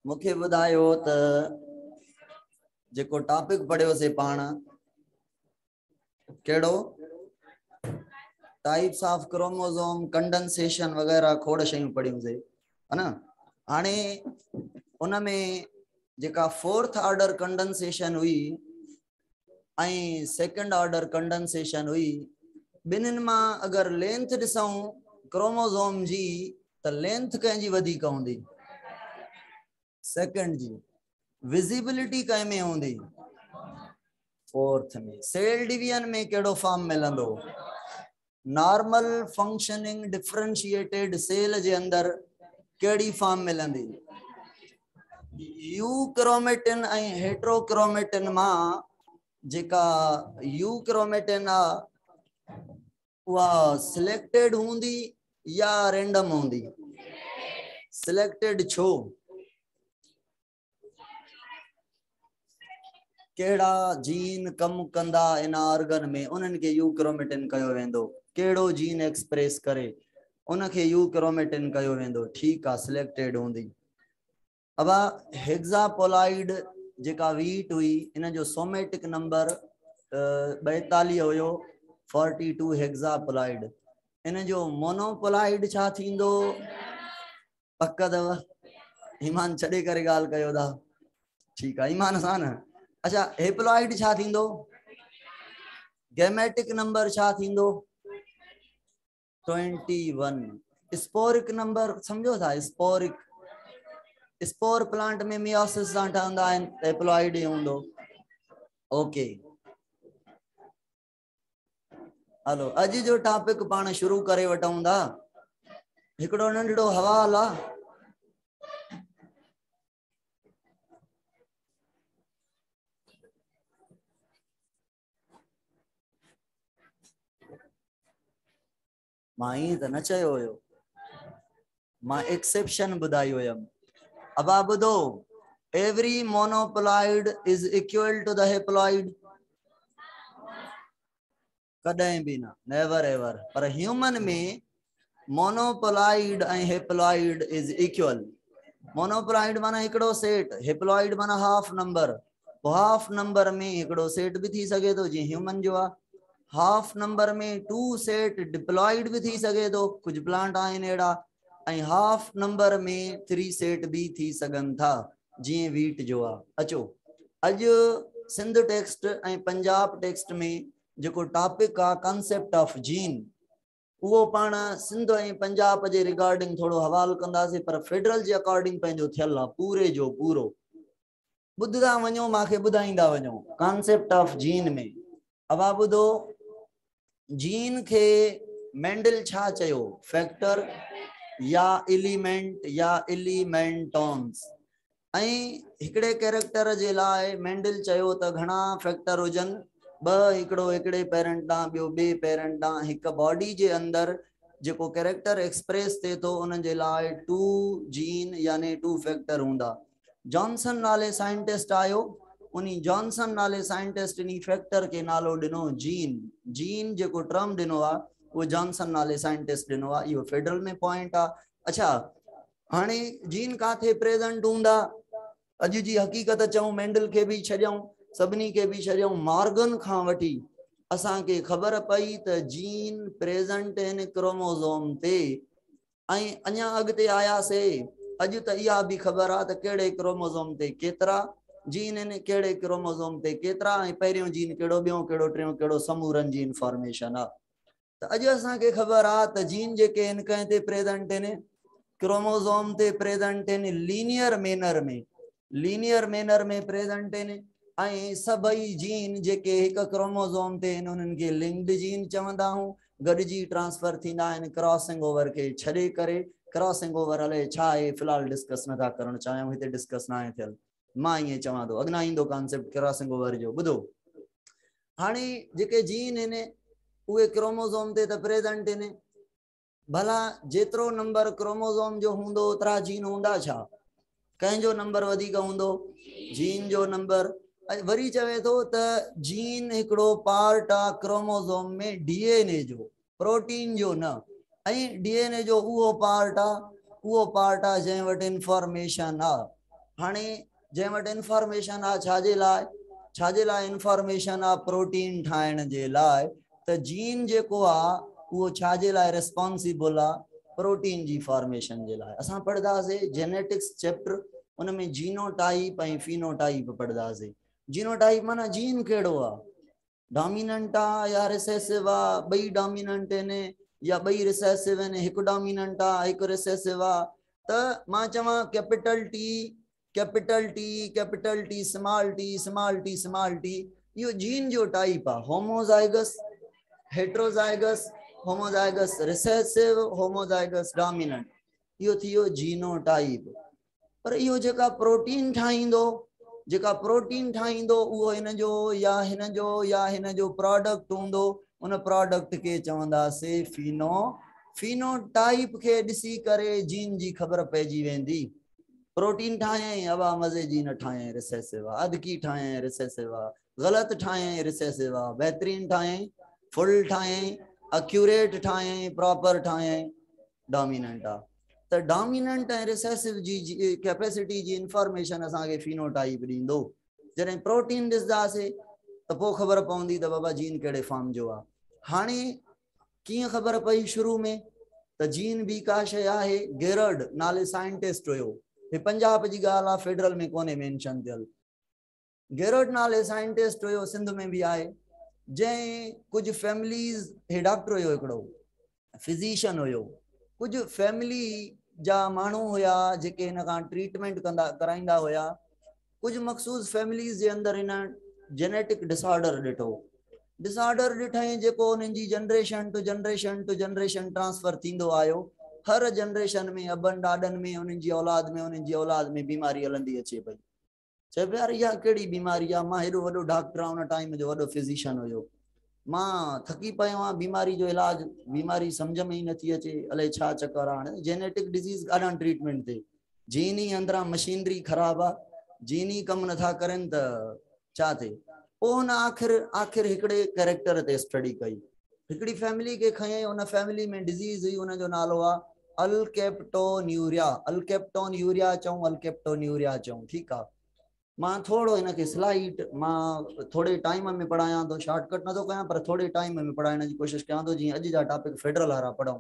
मुखे ॿुधायो त जेको टॉपिक पढ़ियोसीं पाण केड़ो टाइप्स ऑफ क्रोमोसोम कंडेंसेशन वगैरह खोड़ शयूं पढ़ियूंसीं है ना। हाणे उन में जेका फोर्थ ऑर्डर कंडेंसेशन हुई ऐं सेकंड ऑर्डर कंडेंसेशन हुई बिन्हिनि मां अगर लेंथ ॾिसूं क्रोमोसोम जी त लेंथ कंहिंजी वधीक हूंदी सेकंड जी। विजिबिलिटी कंहिं में हूंदी फोर्थ में। सेल डिवीजन में केड़ो फॉर्म मिलंदो नॉर्मल फंक्शनिंग डिफरेंशिएटेड सेल जे अंदर केड़ी फॉर्म मिलंदी यू क्रोमेटिन ऐं हेट्रोक्रोमेटिन मां जेका यू क्रोमेटिन आ उहा सिलेक्टेड हूंदी या रैंडम हूंदी सिलेक्टेड छो केड़ा जीन कम कंदा इन ऑर्गन में उन्हनि के यू क्रोमेटिन कयो वेंदो केड़ो जीन एक्सप्रेस करे उनखे यू क्रोमेटिन कयो वेंदो ठीक आ सिलेक्टेड हूंदी। अब हेक्सापोलाइड जेका वीट हुई इन जो सोमेटिक नंबर 42 हुयो 42 हेक्सापोलाइड इन जो मोनोपोलाइड छा थींदो पक्का दवा ईमान छड़े करे गाल कयो था ठीक है ईमान सां न। अच्छा हेप्लॉइड छा थींदो गैमेटिक नंबर छा थींदो 21 स्पोरिक नंबर समझो था स्पोरिक स्पोर प्लांट में मियोसिस सां ठहंदा आहिनि हेप्लॉइड ही हूंदो ओके। हलो अॼु जो टॉपिक पाण शुरू करे वठूं था हिकिड़ो नंढड़ो हवाल आहे मां ईअं त न चयो हुयो मां एक्सेप्शन ॿुधाई हुयमि। अब आप ॿुधो every monoploid is equal to the haploid कॾहिं भी ना नेवर एवर पर ह्यूमन में मोनोपोलाइड ऐं हेप्लॉइड इज इक्वल मोनोपोलाइड माना हिकिड़ो सेट हेप्लॉइड माना हाफ नंबर हाफ नंबर में हिकिड़ो सेट भी थी सके तो जीअं ह्यूमन जो आहे हाफ नंबर में 2 सेट डिप्लॉइड भी थी सके तो कुछ प्लांट आहिनि अहिड़ा ऐं हाफ नंबर में 3 सेट भी थी सघनि था जीअं वीट जो आहे। अचो अॼु सिंध टेक्स्ट ऐं पंजाब टेक्स्ट में जेको टॉपिक आहे कॉन्सेप्ट ऑफ जीन वो पाण सिंध ऐं पंजाब जे रिगार्डिंग थोड़ो हवाल कंदासीं पर फेडरल जे अकॉर्डिंग पंहिंजो थियल आहे पूरे जो पूरो ॿुधंदा वञो मांखे ॿुधाईंदा वञो कॉन्सेप्ट ऑफ जीन में। अब आप ॿुधो जीन के मेंडल छा चयो फैक्टर या एलिमेंट या एलिमेंटॉन्स ऐं हिकिड़े कैरेक्टर जे लाइ मेंडल चयो त घणा फैक्टर हुजनि ॿ हिकिड़े पेरेंट ॾांहुं ॿियो ॿिए पेरेंट ॾांहुं हिकु बॉडी जे अंदरि जेको कैरेक्टर एक्सप्रेस थिए थो उन जे लाइ 2 जीन यानी 2 फैक्टर हूंदा। जॉनसन नाले साइंटिस्ट आयो उनी जॉनसन नाले साइंटिस्ट इन फैक्टर के नालो ॾिनो जीन जीन जेको टर्म ॾिनो आहे वो जॉनसन नाले साइंटिस्ट ॾिनो आहे इहो फेडरल में पॉइंट आहे। अच्छा हाणे जीन काथे प्रेजेंट हूंदा अॼु जी हक़ीक़त चऊं मेंडल के भी छॾियऊं सभिनी के भी छॾियऊं मॉर्गन खां वठी असांखे ख़बर पई त जीन प्रेजेंट इन क्रोमोसोम ते ऐं अञा अॻिते आयासीं अॼु त इहा भी ख़बर आहे त कहिड़े क्रोमोसोम ते केतिरा जीन इन कहिड़े क्रोमोसोम ते केतिरा ऐं पहिरियों जीन कहिड़ो ॿियों कहिड़ो टियों कहिड़ो समूरनि जी इंफॉर्मेशन आहे त अॼु असांखे ख़बर आहे त जीन जेके आहिनि कंहिं ते प्रेजेंट आहिनि क्रोमोसोम ते प्रेजेंट आहिनि लीनियर मैनर में प्रेजेंट आहिनि ऐं सभई जीन जेके हिकु क्रोमोसोम ते आहिनि उन्हनि खे लिंक्ड जीन चवंदा आहियूं गॾिजी ट्रांसफर थींदा आहिनि क्रॉसिंग ओवर के छॾे करे क्रॉसिंग ओवर हले छा आहे फिलहाल डिस्कस नथा करणु चाहियूं हिते डिस्कस न आहे थियल मां ईअं चवां थो अॻियां ईंदो कॉन्सेप्ट क्रॉसिंग ओवर जो ॿुधो हाणे जेके जीन आहिनि उहे क्रोमोसोम ते त प्रेजेंट आहिनि भला जेतिरो नंबर क्रोमोसोम जो हूंदो ओतिरा जीन हूंदा छा कंहिंजो नंबर वधीक हूंदो जीन जो नंबर वरी चवे थो त जीन हिकिड़ो पार्ट आहे क्रोमोसोम में डीएनए जो प्रोटीन जो न ऐं डीएनए जो उहो पार्ट आहे जंहिं वटि इंफॉर्मेशन आहे हाणे जंहिं वटि इंफॉर्मेशन आहे छाजे लाइ इंफॉर्मेशन आहे प्रोटीन ठाहिण जे लाइ त जीन जेको आहे उहो छाजे लाइ रिस्पॉन्सिबल आहे प्रोटीन जी फॉर्मेशन जे लाइ। असां पढ़ंदासीं जेनेटिक्स चैप्टर उन में जीनोटाइप ऐं फिनोटाइप पढ़ंदासीं। जीनोटाइप माना जीन कहिड़ो आहे, डोमिनेंट आहे या रिसेसिव आहे, ॿई डोमिनेंट आहिनि या ॿई रिसेसिव आहिनि, हिकु डोमिनेंट आहे हिकु रिसेसिव आहे। त मां चवां कैपिटल टी स्मॉल टी इहो जीन जो टाइप आहे। Homozygous, heterozygous, homozygous recessive, homozygous dominant, इहो थी वियो जीनोटाइप। पर इहो जेका प्रोटीन ठाहींदो उहो हिन जो प्रोडक्ट हूंदो, उन प्रोडक्ट खे चवंदासीं फिनोटाइप खे ॾिसी करे जीन जी ख़बर पइजी वेंदी। प्रोटीन ठाहियईं अवा मज़े जी न ठाहियईं रिसेसिव आहे, अधकी ठाहियईं रिसेसिव आहे, ग़लति ठाहियईं रिसेसिव आहे, बहितरीन ठाहियईं फुल ठाहियईं, एक्यूरेट ठाहियईं, प्रॉपर ठाहियईं डोमिनेंट आहे। त डोमिनेंट ऐं रिसेसिव जी कैपेसिटी जी इंफॉर्मेशन असांखे फिनोटाइप ॾींदो। जॾहिं प्रोटीन ॾिसंदासीं त पोइ ख़बर पवंदी त बाबा जीन कहिड़े फॉर्म जो आहे। हाणे कीअं ख़बर पई शुरू में त जीन बि का शइ आहे। गेरर्ड नाले साइंटिस्ट हुयो, हे पंजाब जी ॻाल्हि आहे, फेडरल में कोन्हे मेंशन थियल। गेरर्ड नाले साइंटिस्ट हुयो, सिंध में बि आहे, जंहिं कुझु फैमिलीज़, हे डॉक्टर हुयो हिकिड़ो, फिजिशियन हुयो, कुझु फैमिली जा माण्हू हुया जेके हिन खां ट्रीटमेंट कराईंदा हुया। कुझु मखसूस फैमिलीज़ जे अंदरि हिन जेनेटिक डिसऑर्डर ॾिठईं जेको उन्हनि जी जनरेशन टू जनरेशन ट्रांसफर थींदो आयो। हर जनरेशन में अबनि ॾाॾनि में उन्हनि जी औलाद में बीमारी हलंदी अचे पई। चए पिया यार इहा कहिड़ी बीमारी आहे, मां हेॾो वॾो डॉक्टर आहियां, उन टाइम जो वॾो फिजिशियन हुयो, मां थकी पियो आहियां, बीमारी जो इलाज, बीमारी सम्झ में ई नथी अचे, अलाए छा चक्कर आहे। हाणे जेनेटिक डिज़ीज़ ॾाढा ट्रीटमेंट थिए, जीन ई अंदरां मशीनरी ख़राबु आहे, जीन ई कमु नथा करनि त छा थिए। पोइ हुन आख़िर हिकिड़े कैरेक्टर ते स्टडी कई, हिकिड़ी फैमिली खे खयईं, उन फैमिली में डिज़ीज़ हुई, उनजो नालो आहे अल्केप्टोन्यूरिया चऊं, ठीकु आहे। मां थोड़ो इनके स्लाइड मां थोड़े टाइम में पढ़ायां तो, शॉर्टकट न तो कयां, पर थोड़े टाइम में पढ़ाइण जी कोशिश कयां तो, जी अॼु जा टॉपिक फेडरल वारा पढ़ूं,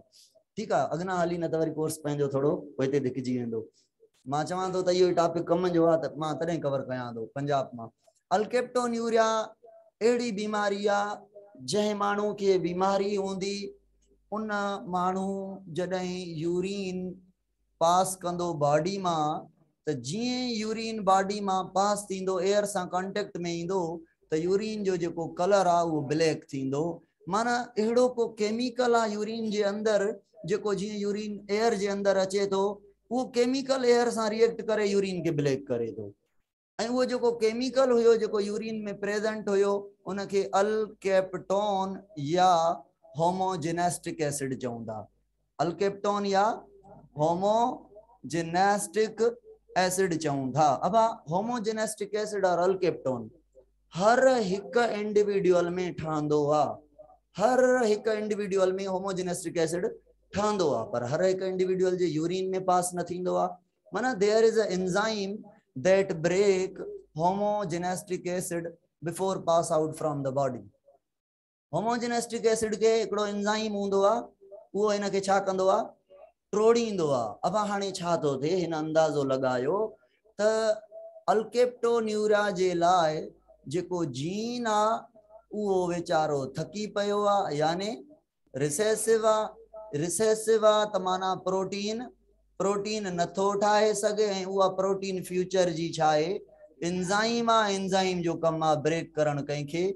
ठीक है। अगना हली न त वरी कोर्स पंहिंजो थोड़ो पोइते धिकजी वेंदो। मां चवां तो त इहो टॉपिक कम जो आहे त मां तॾहिं कवर कयां तो। पंजाब मां अल्केप्टोन्यूरिया अहिड़ी बीमारी आहे जंहिं माण्हू खे बीमारी हूंदी, उन माण्हू जॾहिं यूरिन पास कंदो बॉडी मां, त जीअं यूरिन बॉडी मां पास थींदो, एयर सां कॉन्टेक्ट में ईंदो, त यूरिन जो जेको कलर आहे उहो ब्लैक थींदो। माना अहिड़ो को केमिकल आहे यूरिन जे अंदरि, जेको जीअं यूरिन एयर जे अंदरि अचे थो, उहो केमिकल एयर सां रिएक्ट करे यूरिन खे ब्लैक करे थो। ऐं उहो जेको केमिकल हुयो जेको यूरिन में प्रेजेंट हुयो, उनखे अल्केप्टोन या होमोजेनेस्टिक एसिड चऊं था। अल्केप्टोन या होमोजेनेस्टिक एसिड चऊं था। अब होमोजेनेस्टिक एसिड और अल्केप्टोन हर हिक इंडिविजुअल में ठहंदो आहे, हर हिक इंडिविजुअल में होमोजेनेस्टिक एसिड ठहंदो आहे, पर हर हिक इंडिविजुअल जे यूरिन में पास न थींदो आहे। माना there is a enzyme that break homogentisic acid before pass out from the body. Homogentisic acid के हिकिड़ो एंजाइम हूंदो आहे, उहो हिनखे छा कंदो आहे, टोड़ींदो आहे। अब हाणे छा थो थिए, हिन अंदाज़ो लॻायो त अल्केप्टोन्यूरिया जे लाइ जेको जीन आहे उहो वीचारो थकी पियो आहे, यानी रिसेसिव आहे त माना प्रोटीन नथो ठाहे सघे, ऐं उहा प्रोटीन फ्यूचर जी छा आहे, एंजाइम आहे। एंजाइम जो कमु आहे ब्रेक करणु कंहिंखे,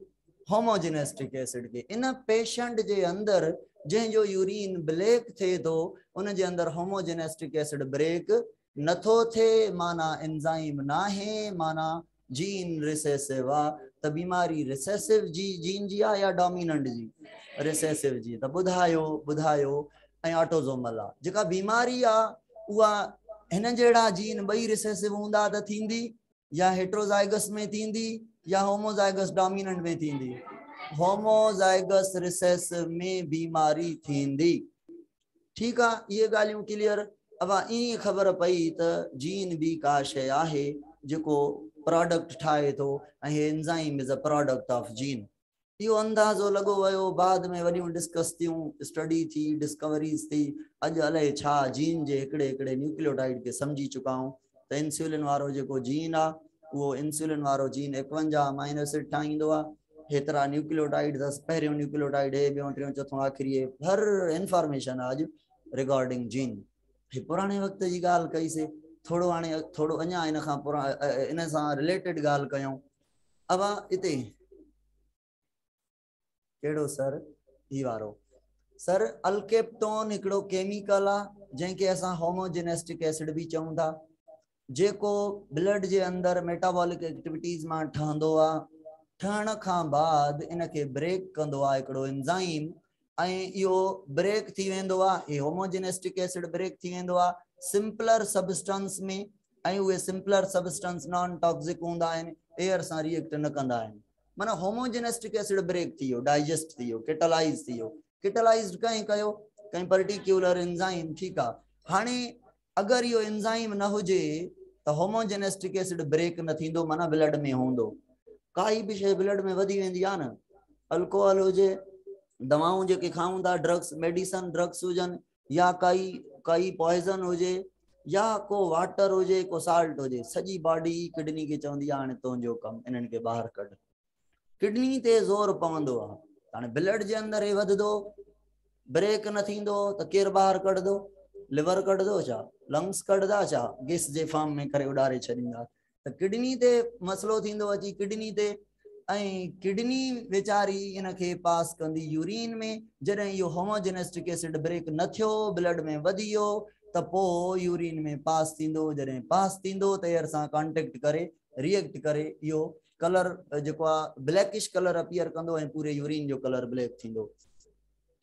होमोजेनेस्टिक एसिड के। इन पेशेंट जे अंदरि जंहिंजो यूरिन ब्लैक थिए थो, उन जे अंदरि होमोजेनेस्टिक एसिड ब्रेक नथो थिए, माना एंजाइम नाहे, माना जीन रिसेसिव आहे। त बीमारी रिसेसिव जी जीन जी आहे या डोमिनेंट जी, रिसेसिव जी। त ॿुधायो ऐं ऑटोसोमल आहे। जेका बीमारी आहे उहा हिन जहिड़ा जीन ॿई रिसेसिव हूंदा त थींदी, या हेट्रोजाइगस में थींदी, या होमोजाइगस डोमिनेंट में थींदी। होमोजाइगस रिसेसिव में बीमारी थींदी, ठीक है। ये ॻाल्हियूं क्लियर। अब इन खबर पई त जीन भी का शय आहे जेको प्रोडक्ट ठाहे थो ऐं enzyme is a product of jean. यो अंदाजो लगो वो बाद में वडियूं डिस्कस थियूं, स्टडी थी, डिस्कवरीज थी। अज अलाए छा जीन जे हिकड़े हिकड़े न्यूक्लियोटाइड के समझी चुका हूं त इंसुलिन वारो जेको जीन आ वो इंसुलिन वारो जीन 51 अमाइनो एसिड ठाहींदो आ। हेतरा न्यूक्लियोटाइड दस पहिरियों न्यूक्लियोटाइड है, ॿियों टियों चौथों आखिरी है, हर इंफॉर्मेशन आज रिगार्डिंग जीन। हे पुराने वक्त जी गाल कई से, थोड़ो हाणे थोड़ो अञा इन खां इन सां रिलेटेड गाल कयूं। अब इते केड़ो सर ही वारो सर अल्केप्टोन हिकड़ो केमिकल आ जंहिंखे असां होमोजेनेस्टिक एसिड भी चऊं था, जेको ब्लड जे अंदर मेटाबॉलिक एक्टिविटीज मां ठहंदो आ। ठहण खां बाद इनके ब्रेक कंदो आ हिकड़ो एंजाइम ऐं इहो ब्रेक थी वेंदो आ। ये होमोजेनेस्टिक एसिड ब्रेक थी वेंदो आ सिंपलर सब्सटेंस में ऐं उहे सिंपलर सब्सटेंस नॉन टॉक्सिक हूंदा आहिनि, एयर सां रिएक्ट न कंदा आहिनि। माना होमोजेनेस्टिक एसिड ब्रेक थी वियो, डाइजेस्ट थी वियो, केटलाइज थी वियो। केटलाइज कहीं कयो कहीं पर्टिकुलर एंजाइम, ठीक आ। हाणे अगर यो एंजाइम न हुजे त होमोजेनेस्टिक एसिड ब्रेक न थींदो, माना ब्लड में हूंदो। काई भी शय ब्लड में वधी वेंदी आ न, अल्कोहल हुजे, दवाऊं जेके खाऊं था, ड्रग्स मेडिसन ड्रग्स हुजन, या काई पॉइजन हुजे, या को वाटर हुजे, को साल्ट हुजे, सजी बॉडी किडनी के चवंदी आ हाणे तुंहिंजो कम इन्हनि के बाहर कढ। किडनी ते जोर पवंदो आ, हाणे ब्लड जे अंदर हे वधदो, ब्रेक न थींदो त केर बाहर कढदो? लिवर कढदो छा, लंग्स कढदा छा, गैस जे फॉर्म में करे उडारे छॾींदा। त किडनी ते मसलो थींदो अची किडनी ते, ऐं किडनी वेचारी इनके पास कंदी यूरिन में। जॾहिं इहो होमोजेनेस्टिक एसिड ब्रेक न थियो, ब्लड में वधी वियो त पोइ यूरिन में पास थींदो। जॾहिं पास थींदो त एयर सां कॉन्टेक्ट करे रिएक्ट करे इहो कलर जेको आहे ब्लैकिश कलर अपीयर कंदो ऐं पूरे यूरिन जो कलर ब्लैक थींदो।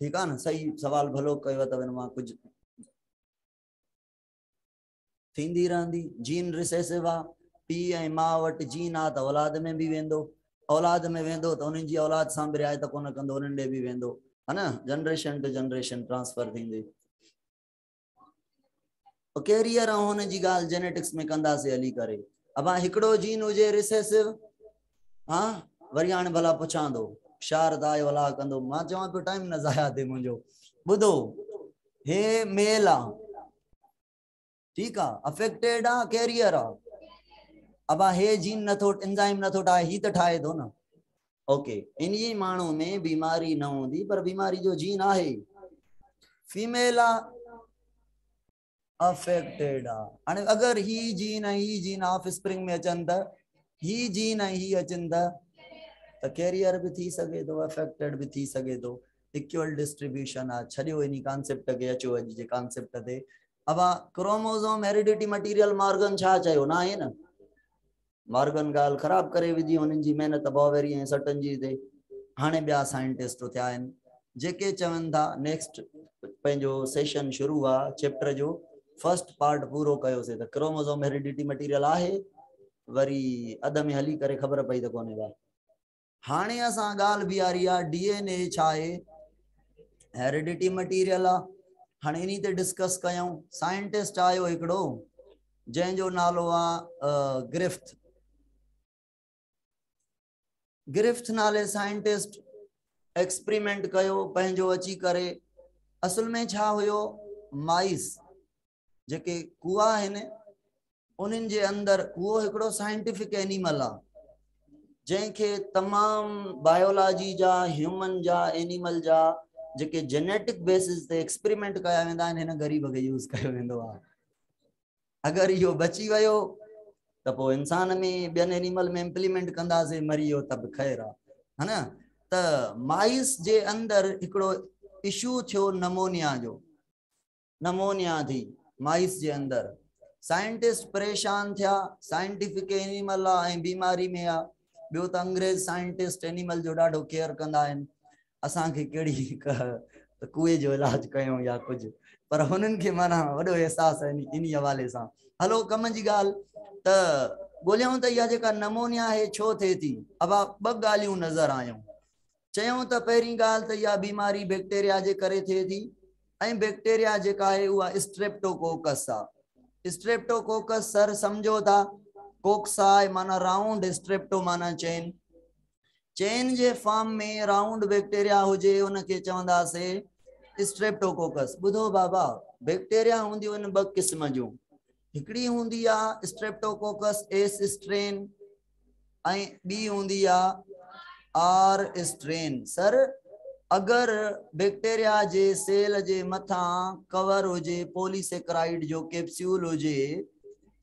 ठीक है ना, सही सवाल भलो कयो अथव। हिन मां कुछ थींदी रहंदी। जीन रिसेसिव आ, पीउ ऐं माउ वटि जीन आ त औलाद में भी वेंदो, औलाद में वेंदो त उन्हनि जी औलाद सां बि रिआयत कोन कंदो, उन्हनि ॾे बि वेंदो, है ना, जनरेशन टू जनरेशन ट्रांसफर थींदी। कैरियर ऐं हुन जी ॻाल्हि जेनेटिक्स में कंदासीं हली करे। अब हिकिड़ो जीन हुजे रिसेसिव, हाँ वरी हाणे भला पुछां थो शारद आयो अला कंदो, मां चवां पियो टाइम न ज़ाया थिए मुंहिंजो। ॿुधो, हे मेल आ, ठीक आ, अफेक्टेड आ, कैरियर आ। अब हे जीन नथो एंजाइम नथो ठाहे, ही त ठाहे थो न। ओके, इन माण्हू में बीमारी न हूंदी पर बीमारी जो जीन आहे। फीमेल आ, अफेक्टेड आ। हाणे अगर ही जीन ऑफ स्प्रिंग में अचन त ही जीन ऐं ही अचन त कैरियर भी थी सके तो, अफेक्टेड भी थी सके तो। इक्वल डिस्ट्रीब्यूशन आ। छड़ियो इन कॉन्सेप्ट के अचो अज जे कॉन्सेप्ट ते। अब क्रोमोसोम हेरिडिटी मटीरियल मॉर्गन छा चयो ना आहे न, मॉर्गन गाल खराब करे विधी उन्हनि जी मेहनत बॉवेरी ऐं सटन जी ते। हाणे ॿिया साइंटिस्ट थिया आहिनि जेके चवनि था नेक्स्ट पंहिंजो सेशन शुरू हुआ चैप्टर जो फर्स्ट पार्ट पूरो कयोसीं त क्रोमोसोम हेरिडिटी मटीरियल आहे, वरी अध में हली करे ख़बर पई त कोन्हे ॻाल्हि। हाणे असां ॻाल्हि बीहारी आहे डीएनए छा आहे, हेरिडिटी मटीरियल आहे। हाणे इन ते डिस्कस कयूं। साइंटिस्ट आयो हिकिड़ो जंहिंजो नालो आहे ग्रिफ्थ। ग्रिफ्थ नाले साइंटिस्ट एक्सपेरिमेंट कयो पंहिंजो अची करे। असल में छा हुयो, माइस जेके कुआ आहिनि उन्हनि जे अंदर उहो हिकिड़ो साइंटिफिक एनिमल आहे जंहिंखे तमामु बायोलॉजी जा, ह्यूमन जा, एनिमल जा जेके जेनेटिक बेसिस ते एक्सपेरिमेंट कया वेंदा आहिनि हिन ग़रीब खे यूज़ कयो वेंदो आहे। अगरि इहो बची वियो त पोइ इंसान में ॿियनि एनिमल में इम्प्लीमेंट कंदासीं, मरी वियो त बि ख़ैर आहे, है न। त माइस जे अंदर हिकिड़ो इशू थियो नमोनिया जो, नमोनिया थी माइस जे अंदर। साइंटिस्ट परेशान थिया, साइंटिफिक एनिमल आहे ऐं बीमारी में आहे। ॿियो त अंग्रेज साइंटिस्ट एनिमल जो ॾाढो केयर कंदा आहिनि, असांखे कहिड़ी कुए जो इलाज कयूं या कुझु, पर हुननि खे माना वॾो एहसास आहे इन हवाले सां। हलो कम जी ॻाल्हि त ॻोल्हियूं त इहा जेका नमोनिया आहे छो थिए थी। अब ॿ ॻाल्हियूं नज़र आयूं। चयूं त पहिरीं ॻाल्हि त इहा बीमारी बैक्टीरिया जे करे थिए थी ऐं बैक्टीरिया जेका आहे उहा स्ट्रेप्टोकोकस आहे। स्ट्रेप्टोकोकस सर समझो था, कोक्साई माना राउंड, स्ट्रेप्टो माना चेन। चेन जे फॉर्म में राउंड बैक्टीरिया हुजे उनके चवंदासीं स्ट्रेप्टोकोकस। ॿुधो बाबा, बैक्टीरिया हूंदियूं आहिनि ॿ क़िस्म जूं। हिकिड़ी हूंदी आहे स्ट्रेप्टोकोकस एस स्ट्रेन ऐं ॿी हूंदी आहे आर स्ट्रेन। सर अगर बैक्टीरिया जे सेल जे मथां कवर हुजे पॉलीसेकेराइड जो कैप्सूल हुजे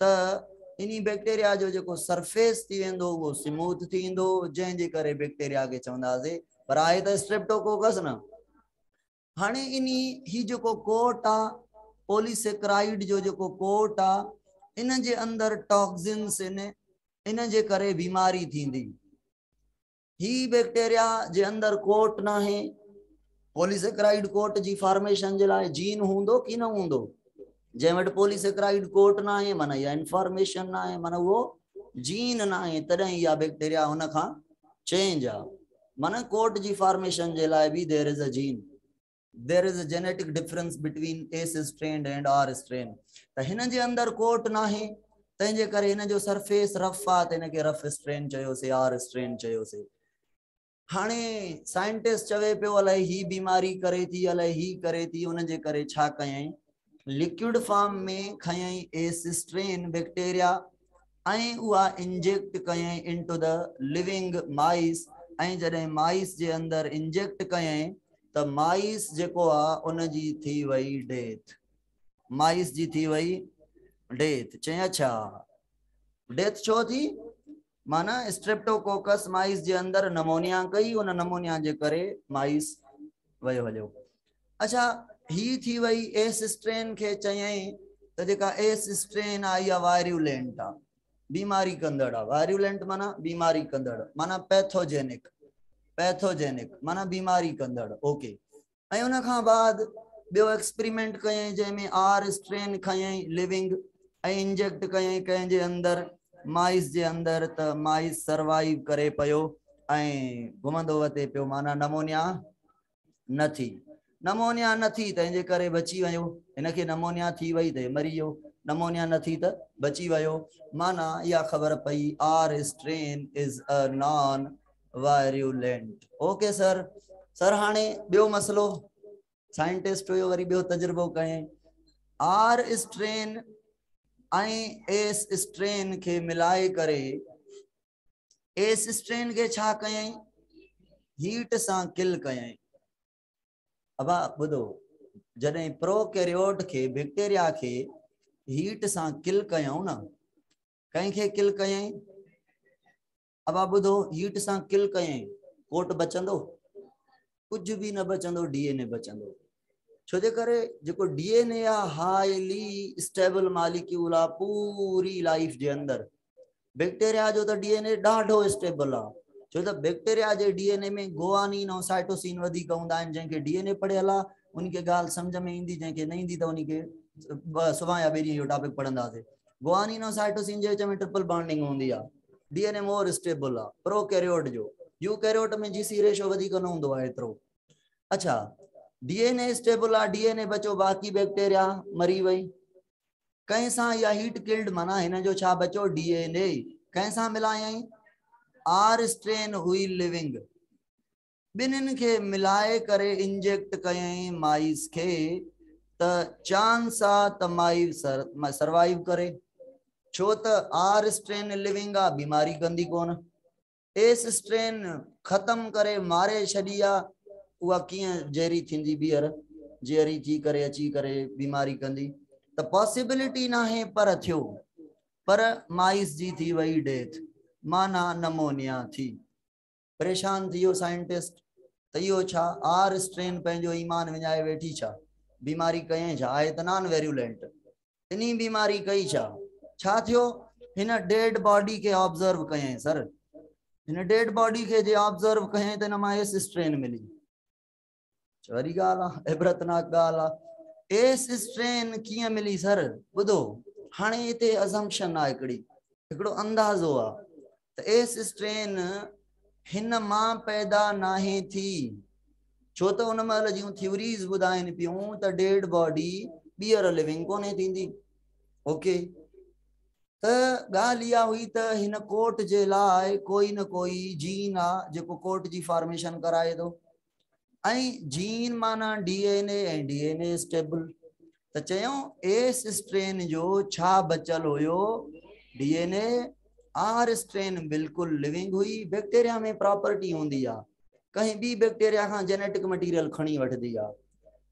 त इनी बैक्टीरिया जो जो सरफेस थी वेंदो वो स्मूथ थी वेंदो, जंहिंजे करे बैक्टीरिया के चवंदासीं, पर आहे त स्ट्रेप्टोकोकस न। हाणे इनी ही जो कोट आ पॉलीसेकेराइड जो कोट आ, इन जे अंदर टॉक्सिन्स इन जे करे बीमारी थींदी। ही बैक्टीरिया जे अंदर कोट ना है, पॉलीसेकेराइड कोट जी फॉर्मेशन जे लाइ जीन हूंदो कि न हूंदो? जंहिं वटि पॉलीसेकेराइड कोट ना है माना या इंफॉर्मेशन ना है, माना वो जीन ना है, तॾहिं इहा बैक्टीरिया हुन खां चेंज आ। माना कोट जी फॉर्मेशन जे लाइ भी there is a gene, there is a genetic difference between S strain and R strain. त हिन जे अंदर कोट ना है, तंहिंजे करे हिन जो सरफेस रफ आ, त हिन खे रफ स्ट्रेन चयोसीं, आर स्ट्रेन चयोसीं। हाणे साइंटिस्ट चवे पियो अलाए ही बीमारी करे थी, अलाए ही करे थी, उन जे करे छा कयईं, लिक्विड फॉर्म में खयईं एस स्ट्रेन बैक्टीरिया ऐं उहा इंजेक्ट कयईं इनटू द लिविंग माइस। ऐं जॾहिं माइस जे अंदर इंजेक्ट कयईं त माइस जेको आहे उन जी थी वई डेथ। माइस जी थी वई डेथ। चई अच्छा डेथ छो थी? माना स्ट्रेप्टोकोकस माइस जे अंदर नमोनिया कई, उन नमोनिया जे करे माइस वयो हलियो। अच्छा ही थी वई एस स्ट्रेन खे चयईं त जेका एस स्ट्रेन आहे इहा वायरुलेंट आहे, बीमारी कंदड़ आहे। वायरुलेंट माना बीमारी कंदड़, माना पैथोजेनिक, पैथोजेनिक माना बीमारी कंदड़। ओके। ऐं उन खां बाद ॿियो एक्सपेरिमेंट कयईं जंहिंमें आर स्ट्रेन खयईं लिविंग ऐं इंजेक्ट कयईं कंहिंजे अंदर, माइस जे अंदर, त माइस सर्वाइव करे पियो ऐं घुमंदो वते पियो, माना नमोनिया न थी। नमोनिया न थी तंहिंजे करे बची वियो, हिनखे नमोनिया थी वई त मरी वियो, नमोनिया न थी त बची वियो। माना इहा ख़बर पई R strain is a non virulent. Okay sir. Sir हाणे ॿियो मसलो, साइंटिस्ट हुयो वरी ॿियो तजुर्बो कयईं, आर स्ट्रेन ऐं एस स्ट्रेन के मिलाए करे एस स्ट्रेन के छा कयईं, हीट सां किल कयईं। अब ॿुधो, जॾहिं प्रोकैरियोट के बैक्टीरिया के हीट सां किल कयऊं न, कंहिंखे किल कयईं? अब ॿुधो, हीट सां किल कयईं, कोट बचंदो? कुछ भी न बचंदो, डीएनए बचंदो। छो जे करे जेको डीएनए आ हाईली स्टेबल मॉलिक्यूल आ पूरी लाइफ जे अंदर। बैक्टीरिया जो त डीएनए ॾाढो स्टेबल आ, छो त बैक्टीरिया जे डीएनए में गुआनिन ऐं साइटोसिन वधीक हूंदा आहिनि। जंहिंखे डीएनए पढ़ियल आहे उनखे ॻाल्हि सम्झ में ईंदी, जंहिंखे न ईंदी त उनखे सुभाणे या ॿिए ॾींहुं इहो टॉपिक पढ़ंदासीं। गुआनिन ऐं साइटोसिन जे विच में ट्रिपल बॉन्डिंग हूंदी आहे, डीएनए मोर स्टेबल आहे प्रोकैरियोट जो। यूकैरियोट में जीसी रेशो वधीक न हूंदो आहे एतिरो। अच्छा डीएनए स्टेबल आहे, डीएनए बचो, बाक़ी बैक्टीरिया मरी वई। कंहिं सां इहा हीट किल्ड, माना हिन जो छा बचो, डीएनए। कंहिं सां मिलायई, आर स्ट्रेन हुई लिविंग, ॿिन्हिनि खे मिलाए करे इंजेक्ट कयई माइस खे, त चांस आहे त माइस सर्वाइव करे। छो त आर स्ट्रेन लिविंग आहे, बीमारी कंदी कोन। एस स्ट्रेन खत्म करे मारे छॾी आहे, उहा कीअं जहरी थींदी, ॿीहर जहरी थी करे अची करे बीमारी कंदी। त पॉसिबिलिटी ना है पर थियो, पर माइस जी थी वई डेथ, माना नमोनिया थी। परेशान थी वियो साइंटिस्ट, त इहो छा, आर स्ट्रेन पंहिंजो ईमान विञाए वेठी छा, बीमारी कयईं छा, आहे त नॉन वेरुलेंट, इनी बीमारी कई छा थियो, हिन डेड बॉडी के ऑब्जर्व कयईं। सर हिन डेड बॉडी के जे ऑब्जर्व कयईं त हिन मां एस स्ट्रेन मिली। वरी ॻाल्हि आहे, इबरतनाक ॻाल्हि आहे। एस स्ट्रेन कीअं मिली? सर ॿुधो, हाणे हिते अज़म्पशन आहे, हिकिड़ो अंदाज़ो आहे त एस स्ट्रेन हिन मां पैदा नाहे थी। छो त उन महिल जूं थ्योरीज़ ॿुधाइनि पियूं त डेड बॉडी ॿीहर लिविंग कोन्हे थींदी। ओके, त ॻाल्हि इहा हुई त हिन कोट जे लाइ कोई न कोई जीन आहे जेको कोट जी फॉर्मेशन कराए थो, ऐं जीन माना DNA ऐं DNA स्टेबल। त चयूं एस स्ट्रेन जो छा बचल हुयो, DNA। आर स्ट्रेन बिल्कुलु लिविंग हुई। बैक्टीरिया में प्रॉपर्टी हूंदी आहे कहीं ॿी बैक्टीरिया खां जेनेटिक मटीरियल खणी वठंदी आहे।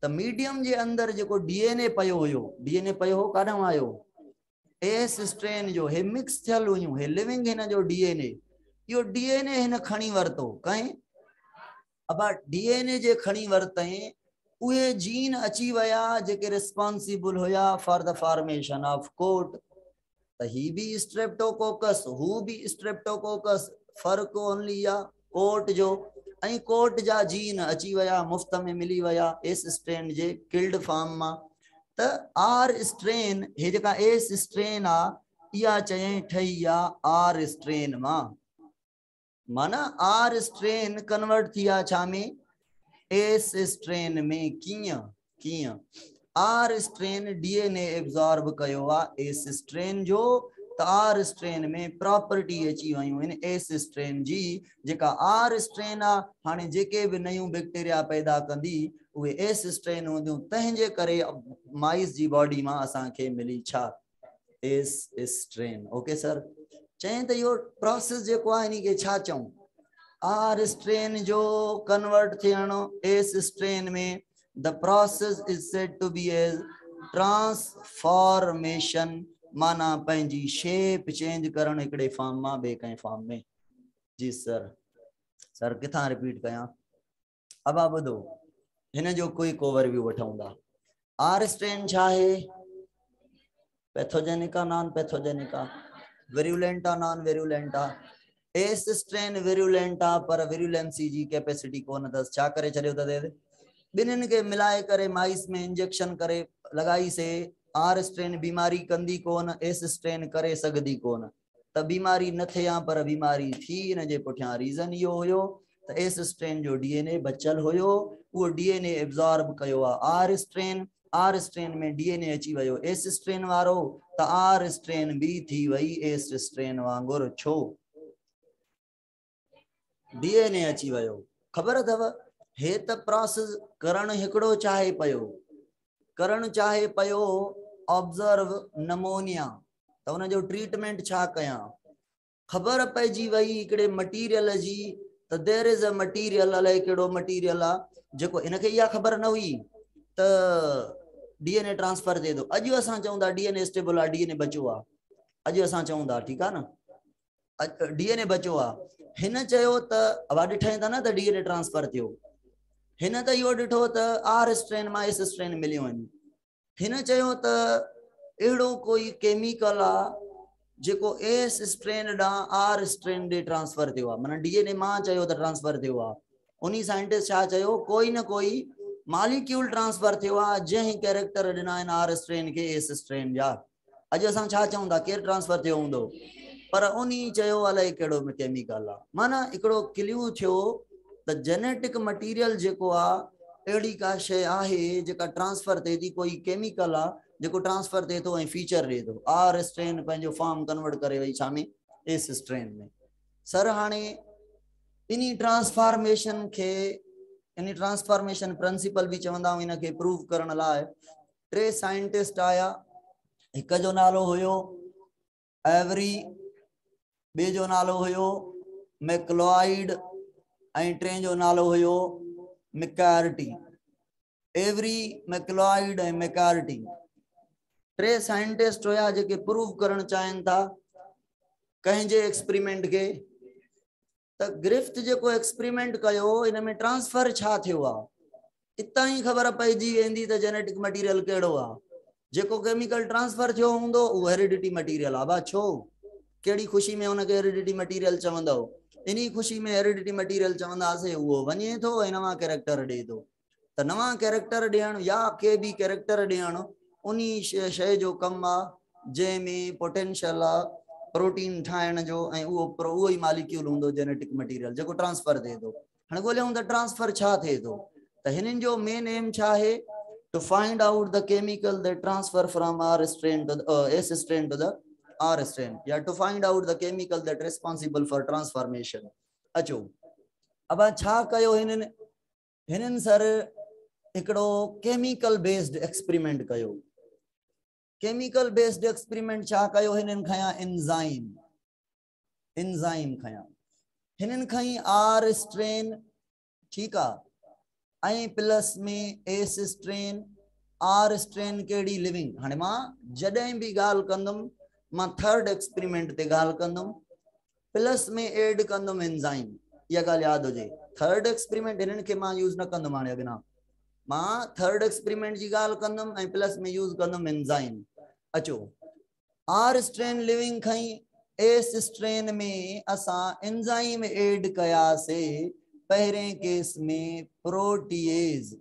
त मीडियम जे अंदरि जेको DNA पियो हुयो, DNA पियो हो काॾां आयो, एस स्ट्रेन जो। हे मिक्स थियल हुयूं, हे लिविंग हिन जो DNA। इहो DNA हिन खणी वरितो कहीं, अब DNA जे खणी वरितई उहे जीन अची विया जेके रिस्पॉन्सिबल हुया for the formation of coat. त ही बि स्ट्रेप्टोकोकस, हू बि स्ट्रेप्टोकोकस, फर्क ओनली आहे कोट जो। ऐं कोट जा जीन अची विया, मुफ्त में मिली विया एस स्ट्रेन जे किल्ड फॉर्म मां। त आर स्ट्रेन, हे जेका एस स्ट्रेन आहे इहा चयईं ठही आहे आर स्ट्रेन मां। माना आर स्ट्रेन कन्वर्ट थी आहे छा में, एस स्ट्रेन में। कीअं कीअं, आर स्ट्रेन DNA एब्जॉर्ब कयो आहे एस स्ट्रेन जो, त आर स्ट्रेन में प्रॉपर्टी अची वयूं आहिनि एस स्ट्रेन जी। जेका आर स्ट्रेन आहे हाणे जेके बि नयूं बैक्टीरिया पैदा कंदी उहे एस स्ट्रेन हूंदियूं, तंहिंजे करे माइस जी बॉडी मां असांखे मिली छा, एस स्ट्रेन। ओके सर, चएं त इहो प्रोसेस जेको आहे इन खे छा चऊं, आर स्ट्रेन जो कन्वर्ट थियणो एस स्ट्रेन में। The process is said to be as transformation, माना पंहिंजी शेप चेंज करण हिकिड़े फॉर्म मां ॿिए कंहिं फॉर्म में। जी सर, सर किथां रिपीट कयां, अब आप ॿुधो हिन जो क्विक ओवरव्यू वठूं था। आर स्ट्रेन छा आहे, पैथोजेनिका नॉन पैथोजेनिका, विरुलेंटा नॉन विरुलेंटा। एस स्ट्रेन विरुलेंटा पर विरुलेंसी जी कैपेसिटी कोन अथसि, छा करे छॾियो अथसि, ॿिन्हिनि खे मिलाए करे माइस में इंजेक्शन करे लॻाईसीं। आर स्ट्रेन बीमारी कंदी कोन, एस स्ट्रेन करे सघंदी कोन, त बीमारी न थिए हा पर बीमारी थी। हिन जे पुठियां रीज़न इहो हुयो त एस स्ट्रेन जो DNA बचल हुयो, उहो DNA एब्जॉर्ब कयो आहे आर स्ट्रेन। आर स्ट्रेन में DNA अची वियो एस स्ट्रेन वारो, त आर स्ट्रेन बि थी वई एस स्ट्रेन वांगुरु। छो, DNA अची वियो। ख़बर अथव, हे त प्रोसेस करण हिकिड़ो चाहे पियो, करण चाहे पियो ऑब्जर्व नमोनिया, त उन जो ट्रीटमेंट छा कयां। ख़बर पइजी वई हिकिड़े मटीरियल जी, त देयर इज़ अ मटीरियल, अलाए कहिड़ो मटीरियल आहे जेको, इनखे इहा ख़बर न हुई त DNA ट्रांसफर थिए थो। अॼु असां चऊं था DNA स्टेबल आहे, DNA बचियो आहे, अॼु असां चऊं था ठीकु आहे न, DNA बचियो आहे। हिन चयो त अवा ॾिठई था न त DNA ट्रांसफर थियो, हिन त इहो ॾिठो त आर स्ट्रेन मां एस स्ट्रेन मिलियूं आहिनि। हिन चयो त अहिड़ो कोई केमिकल आहे जेको एस स्ट्रेन ॾांहुं आर स्ट्रेन ॾे ट्रांसफर थियो आहे, माना DNA मां चयो त ट्रांसफर थियो आहे। उन साइंटिस्ट छा चयो, कोई न कोई मॉलिक्यूल ट्रांसफर थियो आहे जंहिं कैरेक्टर ॾिना आहिनि आर स्ट्रेन खे एस स्ट्रेन जा। अॼु असां छा चऊं था, केरु ट्रांसफर थियो हूंदो, पर उन चयो अलाए कहिड़ो केमिकल आहे। माना हिकिड़ो क्ल्यू थियो त जेनेटिक मटीरियल जेको आहे अहिड़ी का शइ आहे जेका ट्रांसफर थिए थी, कोई केमिकल आहे जेको ट्रांसफर थिए थो ऐं फीचर ॾिए थो। आर स्ट्रेन पंहिंजो फॉर्म कन्वर्ट करे वई छा में, एस स्ट्रेन में। सर हाणे इन ट्रांसफॉर्मेशन खे, इन ट्रांसफॉर्मेशन प्रिंसिपल बि चवंदा आहियूं, इनखे प्रूव करण लाइ 3 साइंटिस्ट आया। हिक जो नालो हुयो एवरी, ॿिए जो नालो हुयो मैक्लॉइड, ऐं टे जो नालो हुयो मैकार्टी। एवरी, मैक्लॉइड ऐं मैकार्टी 3 साइंटिस्ट हुया जेके प्रूव करण चाहिनि था कंहिंजे एक्सपेरिमेंट के। त ग्रिफ्थ जेको एक्सपेरिमेंट कयो इन में ट्रांसफर छा थियो आहे, इतां ई ख़बर पइजी वेंदी त जेनेटिक मटीरियल कहिड़ो आहे। जेको केमिकल ट्रांसफर थियो हूंदो उहो हेरिडिटी मटीरियल आहे। बा छो, कहिड़ी ख़ुशी में हुनखे हेरिडिटी मटीरियल चवंदव, इन ख़ुशी में हेरिडिटी मटीरियल चवंदासीं, उहो वञे थो ऐं नवां कैरेक्टर ॾिए थो। त नवां कैरेक्टर ॾियणु या के बि कैरेक्टर ॾियणु उन शइ जो कमु आहे जंहिंमें पोटेंशियल आहे प्रोटीन ठाहिण जो, ऐं उहो ई मॉलिक्यूल हूंदो जेनेटिक मटीरियल जेको ट्रांसफर थिए थो। हाणे ॻोल्हियूं त ट्रांसफर छा थिए थो, त हिनन जो मेन एम छा है? To find out the chemical that transfer from R strain to the S strain to the R strain, या to find out the chemical that responsible for transformation. अचो अब छा कयो हिनन सर एकड़ो केमिकल बेस्ड एक्सपेरिमेंट कयो। Chemical based experiment छा कयो? हिनन खया एंजाइम खया, हिनन खई R स्ट्रेन, ठीक आ, आई प्लस में एस स्ट्रेन, आर स्ट्रेन केड़ी लिविंग। हाने मां जडें भी गाल कंदम मां थर्ड एक्सपेरिमेंट ते गाल कंदम, प्लस में ऐड कंदम एंजाइम। या गाल याद हो जे, थर्ड एक्सपेरिमेंट हिनन के मां यूज न कंदम। हाने अगना मां थर्ड एक्सपेरिमेंट जी गाल कंदम ऐं प्लस में यूज कंदम एंजाइम। अचो आर स्ट्रेन लिविंग खई, एस स्ट्रेन में असा एंजाइम ऐड कया से। पहरे केस में प्रोटीएज,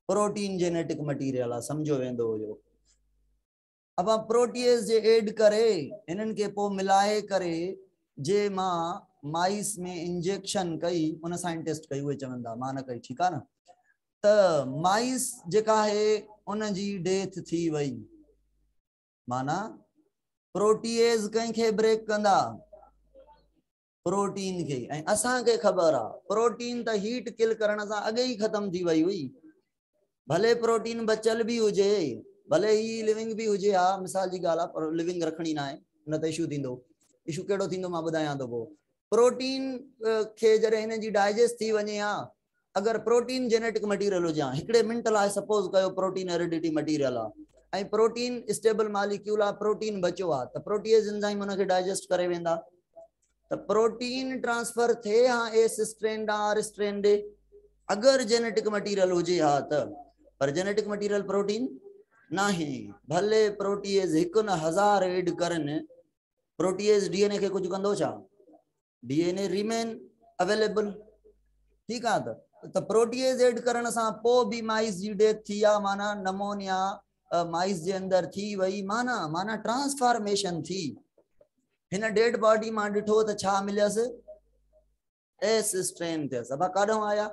प्रोटीन जेनेटिक मटीरियल आ, समझो वेंदो हो। अब प्रोटीएज जे ऐड करे इनन के पो मिलाए करे जे मां माइस में इंजेक्शन कई, उन साइंटिस्ट कई, उहे चवंदा मां न कई, ठीक आ न। त माइस जेका है उन जी डेथ थी वई, माना प्रोटीएज कंखे ब्रेक कंदा, प्रोटीन के। असा के खबर आ प्रोटीन त हीट किल करण से अगे ही खत्म थी वही हुई। भले प्रोटीन बचल भी हुए, भले ही लिविंग भी हुए, हा मिसाल जी गाल पर लिविंग रखनी ना है, न त इशू थींदो। इशू केड़ो थींदो मां बुधाया तो पो। प्रोटीन के जरे इन जी डाइजेस्ट थी वने, हा अगर प्रोटीन जेनेटिक मटीरियल हो जा, एकड़े मिनट लाए सपोज कयो प्रोटीन हेरिडिटी मटीरियल आ ऐं प्रोटीन स्टेबल मॉलिक्यूल आ, प्रोटीन बचो आ, त प्रोटीएज एंजाइम उन के डाइजेस्ट करे वेंदा। तो प्रोटीन ट्रांसफर थे हाँ एस स्ट्रेन डा आर स्ट्रेन डे, अगर जेनेटिक मटीरियल हो जे हाँ त, पर जेनेटिक मटीरियल प्रोटीन नहीं। भले प्रोटीएज 1,000 ऐड करन, प्रोटीएज डीएनए के कुछ कंदो छा? डीएनए रिमेन अवेलेबल, ठीक आ। त प्रोटीएज ऐड करण सा पो भी माइस जी डेथ थी आ, माना नमोनिया माइस जे अंदर थी वही, माना ट्रांसफॉर्मेशन थी। हिन डेड बॉडी मां डिठो त छा मिलियस? S strain थियस। अब काडों आया?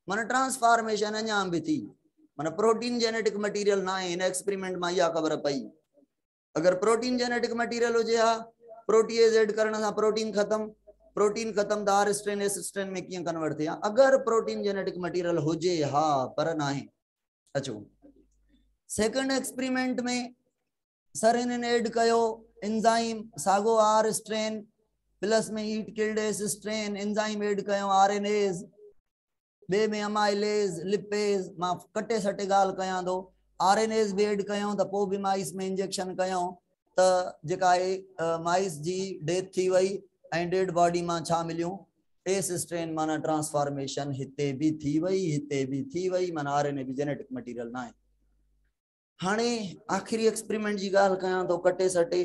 माना ट्रांसफॉर्मेशन अञा भी थी, माना प्रोटीन जेनेटिक मटीरियल ना है। इन एक्सपेरिमेंट में या खबर पई, अगर प्रोटीन जेनेटिक मटीरियल हो जे, हा प्रोटीएज ऐड करण सा प्रोटीन खत्म, प्रोटीन खत्म त आर स्ट्रेन एस स्ट्रेन में किए कन्वर्ट थिया, अगर प्रोटीन जेनेटिक मटीरियल हो जे, हा पर ना है। अचो सेकंड एक्सपेरिमेंट में सर इन्हें ऐड कयो एंजाइम, सागो आर स्ट्रेन प्लस में heat killed S strain, enzyme add कयो आरएनएज, बे में अमाइलेज लिपेज, मां कटे सटे गाल कया दो, आरएनएज भी ऐड कयो त पो भी माइस में इंजेक्शन कयो त जेका है माइस जी डेथ थी वई ऐं डेड बॉडी मां छा मिलियो? एस स्ट्रेन, माना ट्रांसफॉर्मेशन हिते भी थी वई, हिते भी थी वई, माना आरएनए भी जेनेटिक मटीरियल ना है। हाने आखिरी एक्सपेरिमेंट जी गाल कया तो कटे सटे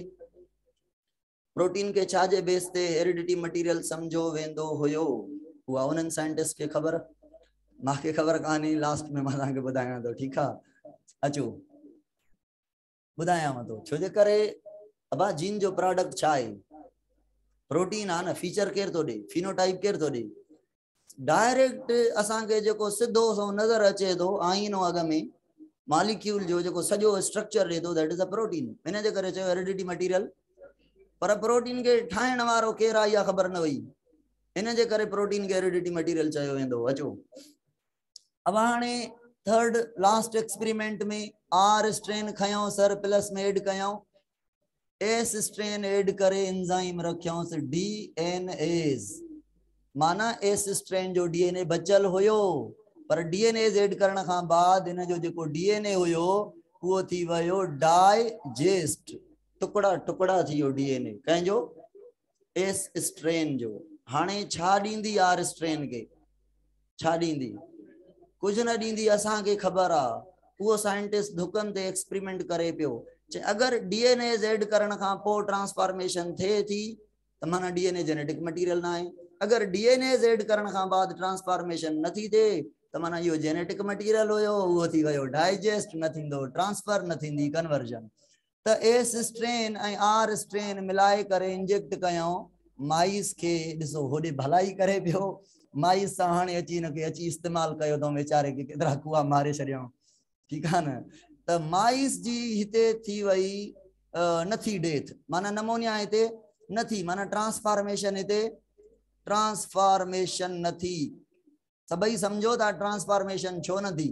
प्रोटीन के छाजे बेस ते हेरिडिटी मटीरियल समझो वेंदो हुयो, हुआ उन साइंटिस्ट के खबर, माके खबर कानी, लास्ट में मां ताके बुधाया तो, ठीक आ। अचो बुधाया तो छो जे करे अबा जीन जो प्रोडक्ट छा है? प्रोटीन आ न, फीचर केर तो दे, फिनोटाइप केर तो दे। डायरेक्ट असा के जो सीधो सो नजर अचे तो आईनो अग में मॉलिक्यूल जो जो सजो स्ट्रक्चर दे तो, दैट इज अ प्रोटीन। इन जे करे हेरिडिटी मटीरियल, पर प्रोटीन के ठाण वारो केर आ या खबर न वई, इन जे करे प्रोटीन के हेरिडिटी मटीरियल चयो वेंदो। अचो अब हाने थर्ड लास्ट एक्सपेरिमेंट में आर स्ट्रेन खयो सर, प्लस में ऐड कयो एस स्ट्रेन ऐड करे एंजाइम रखियो से डीएनएज, माना एस स्ट्रेन जो डीएनए बचल होयो, पर डीएनए ऐड करण का बाद इन जो जो डीएनए होयो वो थी वयो डाइजेस्ट, टुकड़ा टुकड़ा थी डीएनए कंजो एस स्ट्रेन जो। हाने छा दींदी आर स्ट्रेन के? छा दींदी? कुछ न दींदी। असा के खबर आ, वो साइंटिस्ट धुकन ते एक्सपेरिमेंट करे पियो, अगर डीएनए ऐड करण का पो ट्रांसफॉर्मेशन थे थी त माना डीएनए जेनेटिक मटीरियल ना है, अगर डीएनए ऐड करण का बाद ट्रांसफॉर्मेशन न थी थे त माना यो जेनेटिक मटीरियल होयो, वो थी वयो डाइजेस्ट न थिंदो, ट्रांसफर न थिंदी कन्वर्जन। त एस स्ट्रेन ऐं आर स्ट्रेन मिलाए करे इंजेक्ट कयो माइस के, दिसो होडे भलाई करे पियो, माइस सां हाणे अची हिनखे अची इस्तेमालु कयो अथऊं वेचारे खे केतिरा कुआ मारे छॾियऊं ठीकु आहे न त माइस जी हिते थी वई नथी डेथ माना नमोनिया हिते नथी माना ट्रांसफॉर्मेशन हिते ट्रांसफॉर्मेशन नथी सभई समझो था ट्रांसफॉर्मेशन छो नथी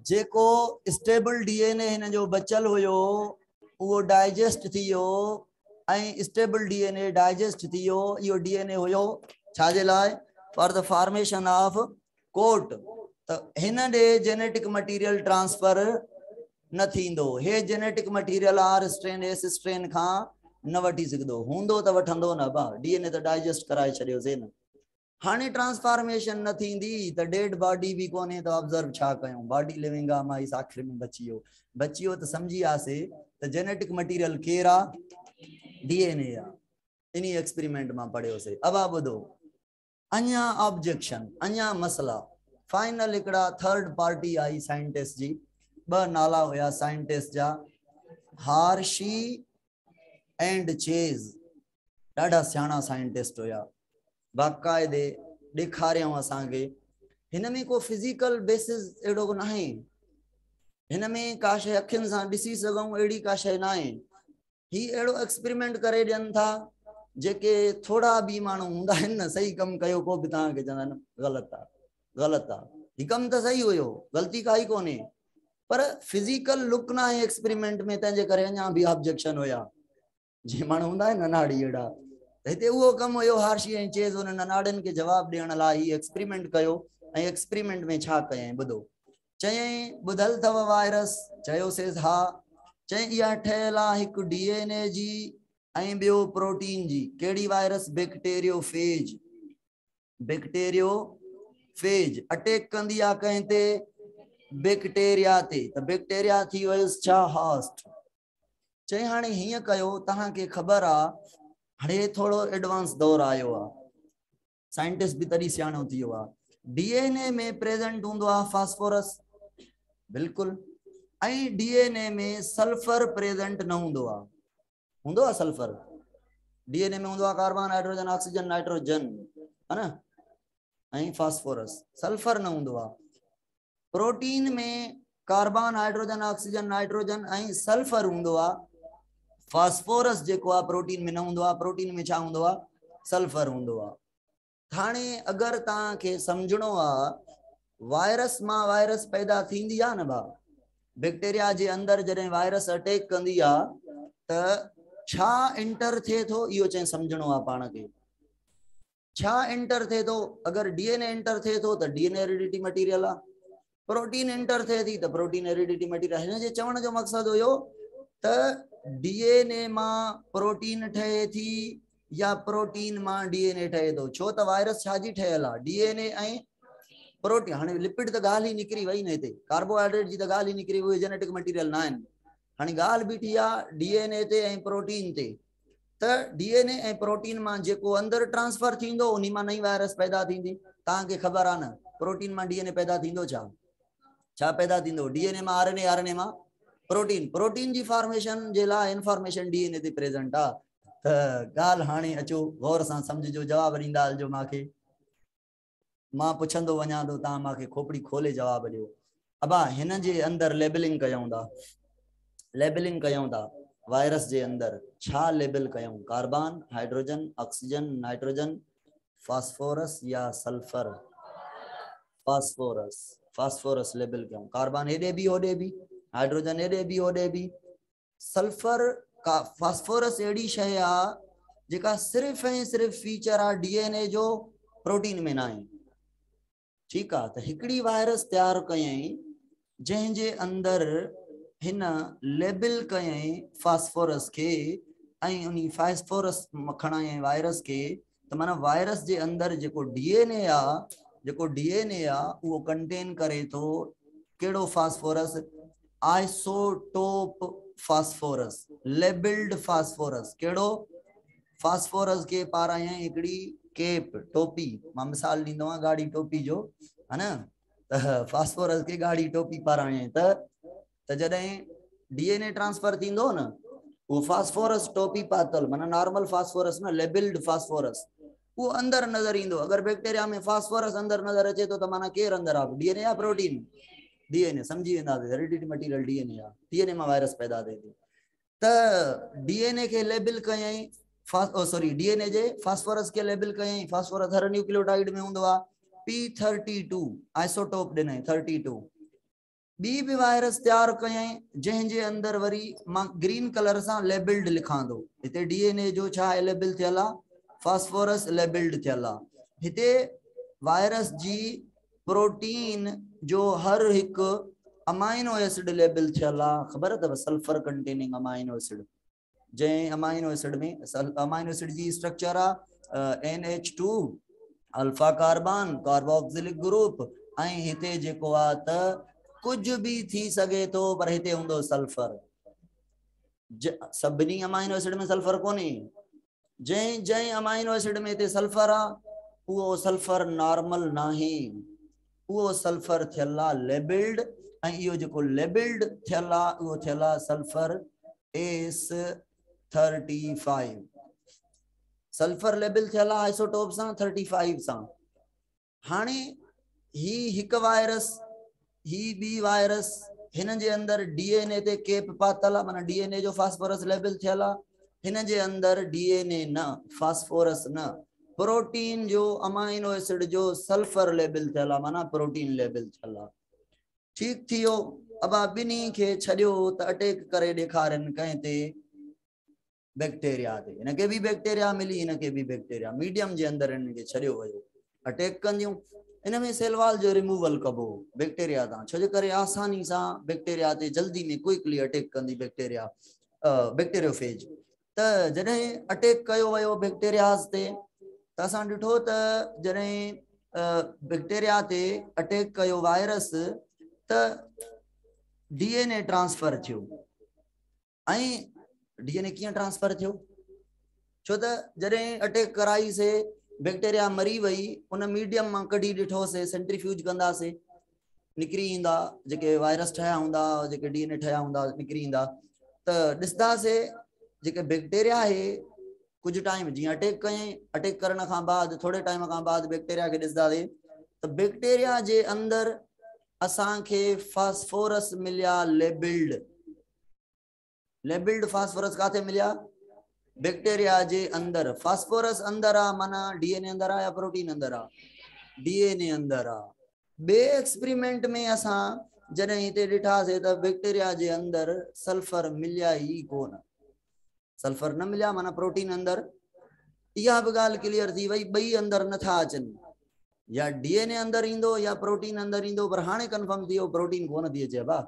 जेको स्टेबल डीएनए हिन जो बचल हुयो उहो डाइजेस्ट थी वियो ऐं स्टेबल डीएनए डाइजेस्ट थी वियो इहो डीएनए हुयो छाजे लाइ for the formation of coat त हिन ॾे जेनेटिक मटीरियल ट्रांसफर न थींदो हे genetic material R strain S strain खां न वठी सघंदो हूंदो त वठंदो न बा डीएनए त डाइजेस्ट कराए छॾियोसीं न हाणे ट्रांसफॉर्मेशन न थींदी त डेड बॉडी भी कोन्हे त ऑब्जर्व छा कयूं बॉडी लिविंग आहे माइस आख़िर में बची वियो त समझी आसे त जेनेटिक मटीरियल केर आहे डीएनए आहे इन एक्सपेरिमेंट मां पढ़ियोसीं अब आप ॿुधो अञा ऑब्जेक्शन अञा मसला फाइनल हिकिड़ा थर्ड पार्टी आई साइंटिस्ट जी ॿ नाला हुया साइंटिस्ट जा हार्शी एंड चेज ॾाढा सियाणा साइंटिस्ट हुया बाक़ाइदे ॾेखारियऊं असांखे हिन में को फिजिकल बेसिस अहिड़ो न आहे हिन में का शइ अखियुनि सां ॾिसी सघूं अहिड़ी का शइ न आहे ही अहिड़ो एक्सपेरिमेंट करे ॾियनि था जेके थोड़ा बि माण्हू हूंदा आहिनि न सही कमु कयो को बि तव्हांखे चवंदा आहिनि ग़लति आहे ही कमु त सही हुयो ग़लती काई कोन्हे पर फिजिकल लुक न आहे एक्सपेरिमेंट में तंहिंजे करे अञा बि ऑब्जेक्शन हुया जीअं माण्हू हूंदा आहिनि ननाड़ी अहिड़ा हिते उहो कमु हुयो हार्शी ऐं चेज़ हुन ननाड़ियुनि खे जवाबु ॾियण लाइ ही एक्सपेरिमेंट कयो ऐं एक्सपेरिमेंट में छा कयईं ॿुधो चयईं ॿुधल अथव वायरस चयोसीं हा चयईं इहा ठहियल आहे हिकु डीएनए जी ऐं ॿियो प्रोटीन जी कहिड़ी वायरस बैक्टीरियोफेज अटैक कंदी आहे कंहिं ते बैक्टीरिया ते त बैक्टीरिया थी वयुसि छा होस्ट चई हाणे हीअं कयो तव्हांखे ख़बर आहे हाणे थोड़ो एडवांस दौर आयो आहे साइंटिस्ट बि तॾहिं सियाणो थी वियो आहे डीएनए में प्रेजेंट हूंदो आहे फास्फोरस बिल्कुलु ऐं डीएनए में सल्फर प्रेजेंट न हूंदो आहे सल्फर डीएनए में हूंदो आहे कार्बन हाइड्रोजन ऑक्सीजन नाइट्रोजन है न ऐं फास्फोरस सल्फर न हूंदो आहे प्रोटीन में कार्बन हाइड्रोजन ऑक्सीजन नाइट्रोजन ऐं सल्फर हूंदो आहे फास्फोरस जेको आहे प्रोटीन में न हूंदो आहे प्रोटीन में छा हूंदो आहे सल्फर हूंदो आहे हाणे अगरि तव्हांखे सम्झणो आहे वायरस मां वायरस पैदा थींदी आहे न भाउ बैक्टीरिया जे अंदरि जॾहिं वायरस अटैक कंदी आहे त छा इंटर थिए थो इहो चई सम्झणो आहे पाण खे छा इंटर थिए थो अगरि डीएनए इंटर थिए थो त डीएनए हेरिडिटी मटीरियल आहे प्रोटीन इंटर थिए थी त प्रोटीन हेरिडिटी मटीरियल हिन जे चवण जो मक़सदु हुयो त डीएनए मां प्रोटीन ठहे थी या प्रोटीन मां डीएनए ठहे थो छो त वायरस छाजी ठहियल आहे डीएनए ऐं प्रोटीन हाणे लिपिड त ॻाल्हि ई निकिरी वई न हिते कार्बोहाइड्रेट जी त ॻाल्हि ई निकिरी वई जेनेटिक मटीरियल न आहिनि हाणे ॻाल्हि बीठी आहे डीएनए ते ऐं प्रोटीन ते त डीएनए ऐं प्रोटीन मां जेको अंदरि ट्रांसफर थींदो उन मां नई वायरस पैदा थींदी तव्हांखे ख़बर आहे न प्रोटीन मां डीएनए पैदा थींदो छा पैदा थींदो डीएनए मां आरएनए मां प्रोटीन जी फॉर्मेशन जे लाइ इंफॉर्मेशन डीएनए ते प्रेजेंट आहे त ॻाल्हि हाणे अचो गौर सां सम्झिजो जवाबु ॾींदा हलिजो मूंखे मां पुछंदो वञा थो तव्हां मूंखे खोपड़ी खोले जवाबु ॾियो अबा हिन जे अंदरि लेबलिंग कयूं था वायरस जे अंदरि छा लेबल कयूं carbon hydrogen oxygen nitrogen phosphorus या सल्फर फास्फोरस लेबल कयूं कार्बन हेॾे बि होॾे बि हाइड्रोजन हेॾे बि होॾे बि सल्फर का फास्फोरस अहिड़ी शइ आहे जेका सिर्फ़ ऐं सिर्फ़ फीचर आहे डीएनए जो प्रोटीन में न आहे ठीकु आहे त हिकिड़ी वायरस तयारु कयईं जंहिंजे अंदरि हिन लेबल कयईं फास्फोरस खे ऐं उन फास्फोरस खणायईं वायरस खे त माना वायरस जे अंदरि जेको डीएनए आहे उहो कंटेन करे थो कहिड़ो phosphorus isotope phosphorus labelled phosphorus कहिड़ो फास्फोरस के पारायईं हिकिड़ी केप टोपी मां मिसाल ॾींदो आहियां गाड़ी टोपी जो है न त फास्फोरस के गाड़ी टोपी पारायईं त जॾहिं डीएनए ट्रांसफर थींदो न वो फास्फोरस टोपी पातल माना नॉर्मल फास्फोरस न लेबल्ड फास्फोरस वो अंदर नजर ईंदो। अगर बैक्टीरिया में फास्फोरस अंदर नजर अचे तो माना केर अंदर आ, डीएनए या प्रोटीन? डीएनए। समझी वेंदासीं, हेरिडिटी मटीरियल डीएनए आ, डीएनए में वायरस पैदा थिए थी। त डीएनए के लेबल कयई, सॉरी डीएनए जे फास्फोरस के लेबल कयई। फास्फोरस हर न्यूक्लियोटाइड में हूंदो आ। P32 आइसोटोप ॾिनई 32। बी भी वायरस तैयार कयई जंहिंजे अंदर वरी मां ग्रीन कलर सां लेबल्ड लिखां थो। हिते डीएनए जो छा लेबल थियल आ? फास्फोरस लेबल्ड थियल आ। हिते वायरस जी प्रोटीन जो हर एक अमाइनो एसिड लेबल थियल आ। खबर अथव? Sulphur containing amino acid. जंहिं अमाइनो एसिड में अमाइनो एसिड जी स्ट्रक्चर आ NH2 alpha carbon carboxylic group. ऐं हिते जेको आ त कुछ भी थी सके तो, पर हिते हूंदो सल्फर। सभिनी अमाइनो एसिड में सल्फर कोन्हे। जंहिं जंहिं अमाइनो एसिड में हिते सल्फर आ, उहो सल्फर नॉर्मल नाही, उहो सल्फर थियल आ लेबल्ड। ऐं इहो जेको लेबल्ड थियल आ उहो थियल आ सल्फर S35। सल्फर लेबल थियल आ आइसोटोप सां 35 सां। हाणे ही हिक वायरस, ही बी वायरस, हिन जे अंदर डीएनए ते केप पातल आ, माना डीएनए जो फास्फोरस लेबल थियल आ। हिन जे अंदर डीएनए न, फास्फोरस न, प्रोटीन जो अमाइनो एसिड जो सल्फर लेबल थियल आ, माना प्रोटीन लेबल थियल आ। ठीक थियो। अब बिनी के छडियो त अटैक करे ॾेखारनि कंहिं ते, बैक्टीरिया ते। इनके भी बैक्टीरिया मिली, इनके भी बैक्टीरिया, मीडियम जे अंदर इनके छडियो वयो। अटैक कंदियूं। इनमें सेल वॉल जो रिमूवल कबो बैक्टीरिया तां, छो जे करे आसानी सां बैक्टीरिया ते जल्दी में क्विकली अटैक कंदी बैक्टीरिया, बैक्टीरियोफेज। त जॾहिं अटैक कयो वयो बैक्टीरियास ते, त असां ॾिठो त जॾहिं बैक्टीरिया ते अटैक कयो वायरस, त डीएनए ट्रांसफर थियो। ऐं डीएनए कीअं ट्रांसफर थियो? छो त जॾहिं अटैक कराई से, बैक्टीरिया मरी वई, उन मीडियम मां कढी ॾिठोसीं, सेंट्रीफ्यूज कंदासीं, निकिरी ईंदा जेके वायरस ठहिया हूंदा, जेके डीएनए ठहिया हूंदा निकिरी ईंदा। त ॾिसंदासीं जेके बैक्टीरिया आहे कुछ टाइम जीअं अटैक कयईं, अटैक करण खां बाद थोड़े टाइम खां बाद बैक्टीरिया खे ॾिसंदासीं त बैक्टीरिया जे अंदर असांखे फास्फोरस मिलिया लेबल्ड। लेबल्ड फास्फोरस काथे मिलिया? बैक्टीरिया जे अंदर। फास्फोरस अंदर आ, माना डीएनए अंदर आ या प्रोटीन अंदर आ? डीएनए अंदर आ। बे एक्सपेरिमेंट में असां जॾहिं हिते ॾिठासीं त बैक्टीरिया जे अंदर सल्फर मिलिया ई कोन। सल्फर न मिलिया, माना प्रोटीन अंदर। इहा बि ॻाल्हि क्लियर थी वई, ॿई अंदर नथा अचनि। या डीएनए अंदर ईंदो या प्रोटीन अंदर ईंदो, पर हाणे कंफर्म थी वियो प्रोटीन कोन थी अचे। बा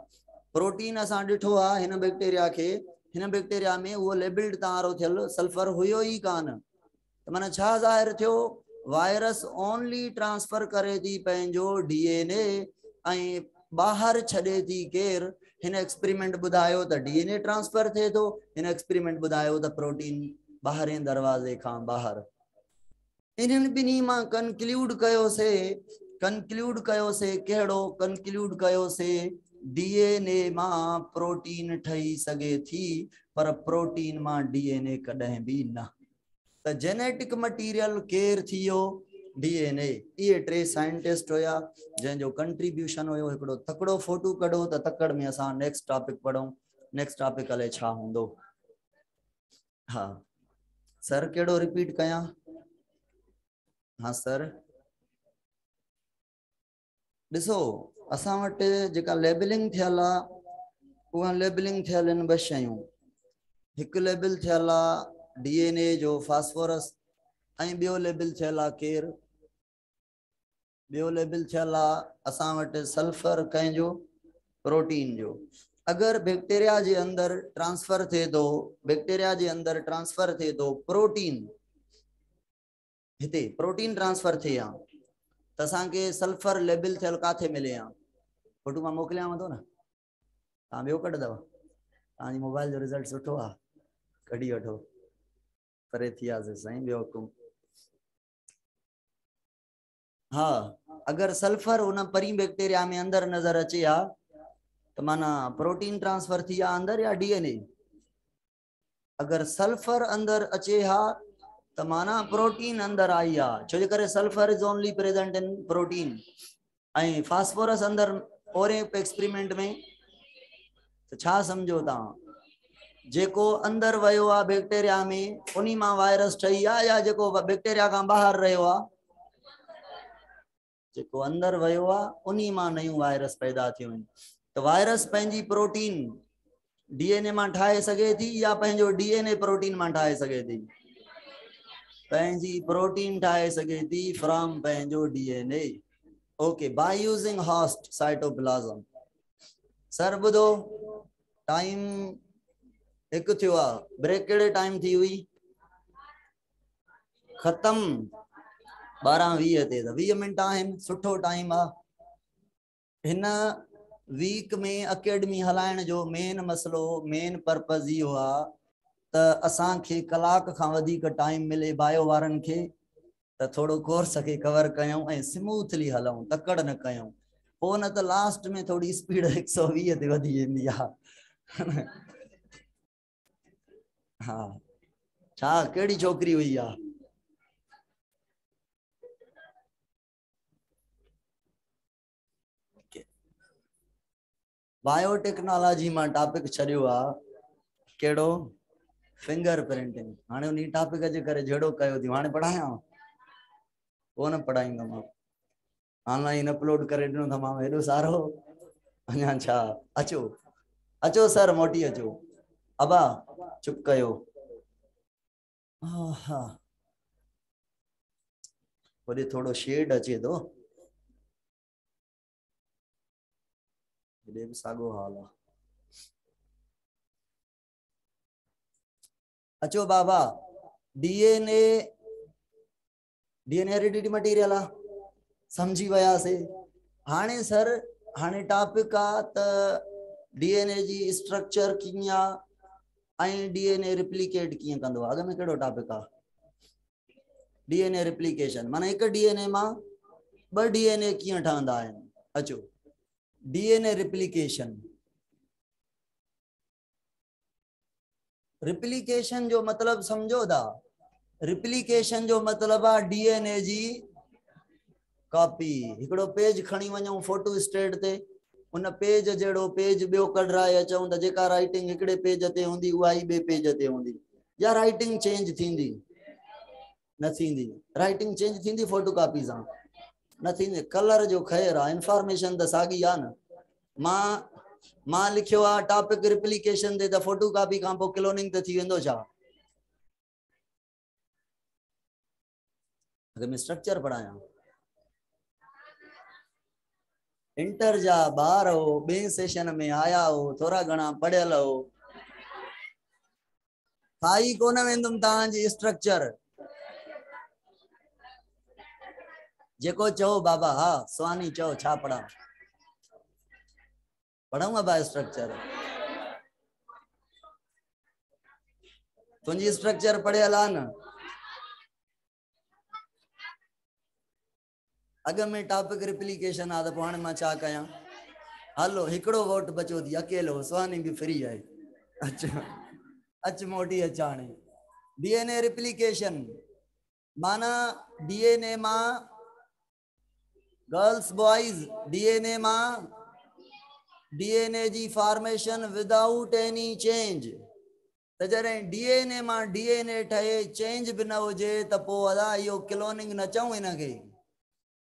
प्रोटीन असां ॾिठो आहे हिन बैक्टीरिया खे, हिन बैक्टीरिया में उहो लेबल्ड तारो थियल सल्फर हुयो ई कान। त माना छा ज़ाहिर थियो? वायरस ओनली ट्रांसफर करे थी पंहिंजो डीएनए ऐं ॿाहिरि छॾे थी केर। हिन एक्सपेरिमेंट ॿुधायो त डीएनए ट्रांसफर थिए थो, हिन एक्सपेरिमेंट ॿुधायो त प्रोटीन ॿाहिरें दरवाज़े खां ॿाहिरि। इन्हनि ॿिन्ही मां कंक्लूड कयोसीं कहिड़ो? कंक्लूड कयोसीं डीएनए मां प्रोटीन ठही सघे थी, पर प्रोटीन मां डीएनए कॾहिं भी न। त जेनेटिक मटीरियल केर थियो? डीएनए। ये टे साइंटिस्ट हुया जंहिंजो कंट्रीब्यूशन हुयो हिकिड़ो तकड़ो। फोटो कढो त तकड़ में असां नेक्स्ट टॉपिक पढ़ूं। नेक्स्ट टॉपिक हले छा हूंदो? हाँ सर, केड़ो रिपीट कयां? हाँ सर, ॾिसो असां वटि जेका लेबलिंग थियल आ, उहा लेबलिंग थियल आहिनि ॿ शयूं। हिकु लेबल थियल आ डीएनए जो फास्फोरस, ऐं ॿियो लेबल थियल आ केर? ॿियो लेबल थियल आ असां वटि सल्फर कंहिंजो? प्रोटीन जो। अगर बैक्टीरिया जे अंदर ट्रांसफर थे तो, बैक्टीरिया जे अंदर ट्रांसफर थे तो प्रोटीन, हिते प्रोटीन ट्रांसफर थे आ त असांखे सल्फर लेबल थियल काथे मिले आ? फोटो मां मोकिलियांव थो न, तव्हां ॿियो कढंदव? तव्हांजी मोबाइल जो रिज़ल्ट सुठो आहे, कढी वठो। परे थी वियासीं साईं, ॿियो हुकुम। हाँ, अगर सल्फर उन परी बैक्टीरिया में अंदर नजर अचे आ तो माना प्रोटीन ट्रांसफर थी आ अंदर या डीएनए? अगर सल्फर अंदर अचे हा तो माना प्रोटीन अंदर आई आ, छो जे करे sulphur is only present in protein I phosphorus अंदर और एक्सपेरिमेंट में तो छा समझो ता जेको अंदर वयो आ बैक्टीरिया में उन्हीं मां वायरस ठही आ या जेको बैक्टीरिया का बाहर रहो आ जेको अंदर वयो आ उन्हीं मां नयूं वायरस पैदा थियूं आहिनि। तो वायरस पंहिंजी प्रोटीन डीएनए मां ठाहे सके थी या पंहिंजो डीएनए प्रोटीन मां ठाहे सके थी? पंहिंजी प्रोटीन ठाहे सके थी फ्रॉम पंहिंजो DNA. Okay, by using host cytoplasm. Sir ॿुधो, टाइम एक थियो आ, ब्रेक केड़े टाइम थी हुई? खत्म 12:20 ते, 20 मिनट आहिनि, सुठो टाइम आ। हिन वीक में अकेडमी हलाइण जो मेन मसलो, मेन पर्पस इहो आ त असांखे कलाक खां वधीक टाइम मिले बायो वारनि खे त थोड़ो कोर्स खे कवर कयूं ऐं स्मूथली हलूं, तकड़ न कयूं, पोइ न त लास्ट में थोड़ी स्पीड 120 ते वधी वेंदी आहे। हा, छा केड़ी छोकरी हुई आ? बायोटेक्नोलॉजी मां टॉपिक छड़ियो आ केड़ो? Finger printing. हाणे उन टॉपिक जे करे जड़ो कयो थी, हाणे पढ़ायां कोन पढ़ाईंदो मां, ऑनलाइन अपलोड करे ॾिनो त मां हेॾो सारो अञा छा। अचो अचो सर, मोटी अचो। अबा चुप कयो। हा, वरी थोड़ो शेड अचे थो, हेॾे बि साॻो हाल आहे। अचो बाबा, डीएनए हेरिडिटी मटीरियल आ, समझी वयासीं। हाणे सर, हाणे टॉपिक आ त डीएनए जी स्ट्रक्चर कीअं आ ऐं डीएनए रिप्लिकेट कीअं कंदो आहे। अॻ में कहिड़ो टॉपिक आ? डीएनए रिप्लिकेशन, माना एक डीएनए मां 2 डीएनए कीअं ठहंदा आहिनि। अचो, डीएनए रिप्लिकेशन। रिप्लिकेशन जो मतलब समझो था? रिप्लिकेशन जो मतलब आ डीएनए जी कॉपी। हिकड़ो पेज खणी वञूं फोटो स्टेट ते, उन पेज जड़ो पेज बियो कढराए अचूं त जेका राइटिंग हिकड़े पेज ते हूंदी उहा ई ॿिए पेज ते हूंदी, या राइटिंग चेंज थींदी? न थींदी। राइटिंग चेंज थींदी फोटो कॉपी सां? न थींदी। कलर जो ख़ैर आहे, इंफॉर्मेशन त साॻी आहे न। मां लिखियो आहे टॉपिक रिप्लिकेशन ते, त फोटो कॉपी खां पोइ क्लोनिंग त थी वेंदो छा? अगर मैं स्ट्रक्चर पढ़ाया, इंटर जा ॿार हो, ॿिए सेशन में आया हो, थोड़ा घणा पढ़ियल हो, खाई कोन वेंदुमि तव्हांजी स्ट्रक्चर। जेको चओ बाबा। हा सुहानी चओ, छा पढ़ा? पढ़ूंगा बा स्ट्रक्चर? तुंहिंजी स्ट्रक्चर पढ़ियल आहे न? अग में टॉपिक रिप्लिकेशन आ, त पोइ हाणे मां छा कयां? हलो, हिकड़ो वोट बचो थी, अकेलो। सुहानी भी फ्री है। अच्छा, अच मोटी अच। हाणे डीएनए रिप्लिकेशन माना डीएनए मां, गर्ल्स बॉयज, डीएनए मां डीएनए जी फॉर्मेशन विदाउट एनी चेंज। त जॾहिं डीएनए मां डीएनए ठहे, चेंज भी न हुजे, त पोइ अदा इहो क्लोनिंग न चऊं इनखे।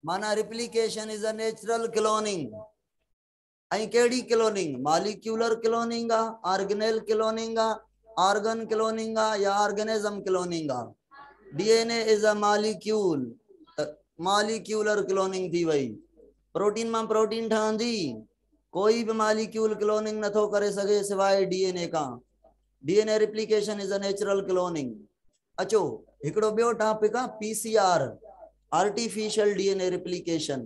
माना replication is a natural cloning. ऐं केड़ी क्लोनिंग? मॉलिक्यूलर क्लोनिंग आ, ऑर्गेनेल क्लोनिंग आ, ऑर्गन क्लोनिंग आ, या ऑर्गेनिज्म क्लोनिंग आ। DNA is a molecule, molecular cloning थी वई। प्रोटीन मां प्रोटीन ठहंदी, कोई भी मॉलिक्यूल क्लोनिंग नथो करे सके सिवाय डीएनए का। DNA replication is a natural cloning. अचो, हिकड़ो बियो टॉपिक आ PCR, artificial DNA replication.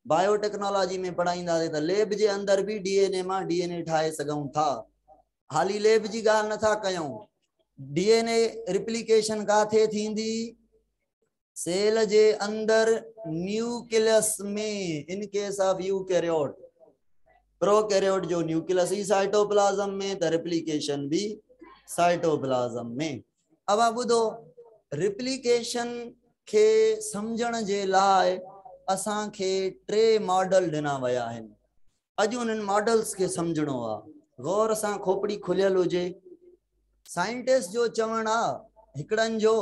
Biotechnology में पढ़ाईंदासीं त लैब जे अंदर भी डीएनए मां डीएनए ठाहे सघूं था। हाली लैब जी ॻाल्हि नथा कयूं। डीएनए रिप्लिकेशन काथे थींदी? सेल जे अंदर न्यूक्लियस में, in case of eukaryote. Prokaryote जो न्यूक्लियस ही साइटोप्लाज्म में, त रिप्लिकेशन भी साइटोप्लाज्म में। अब आप बुधो, रिप्लिकेशन के समझण जे लाइ असां खे 3 मॉडल ॾिना विया आहिनि। अॼु उन्हनि मॉडल्स के समझणो आहे। गौर सां खोपड़ी खुलियल हुजे। साइंटिस्ट जो चवण आहे हिकड़नि जो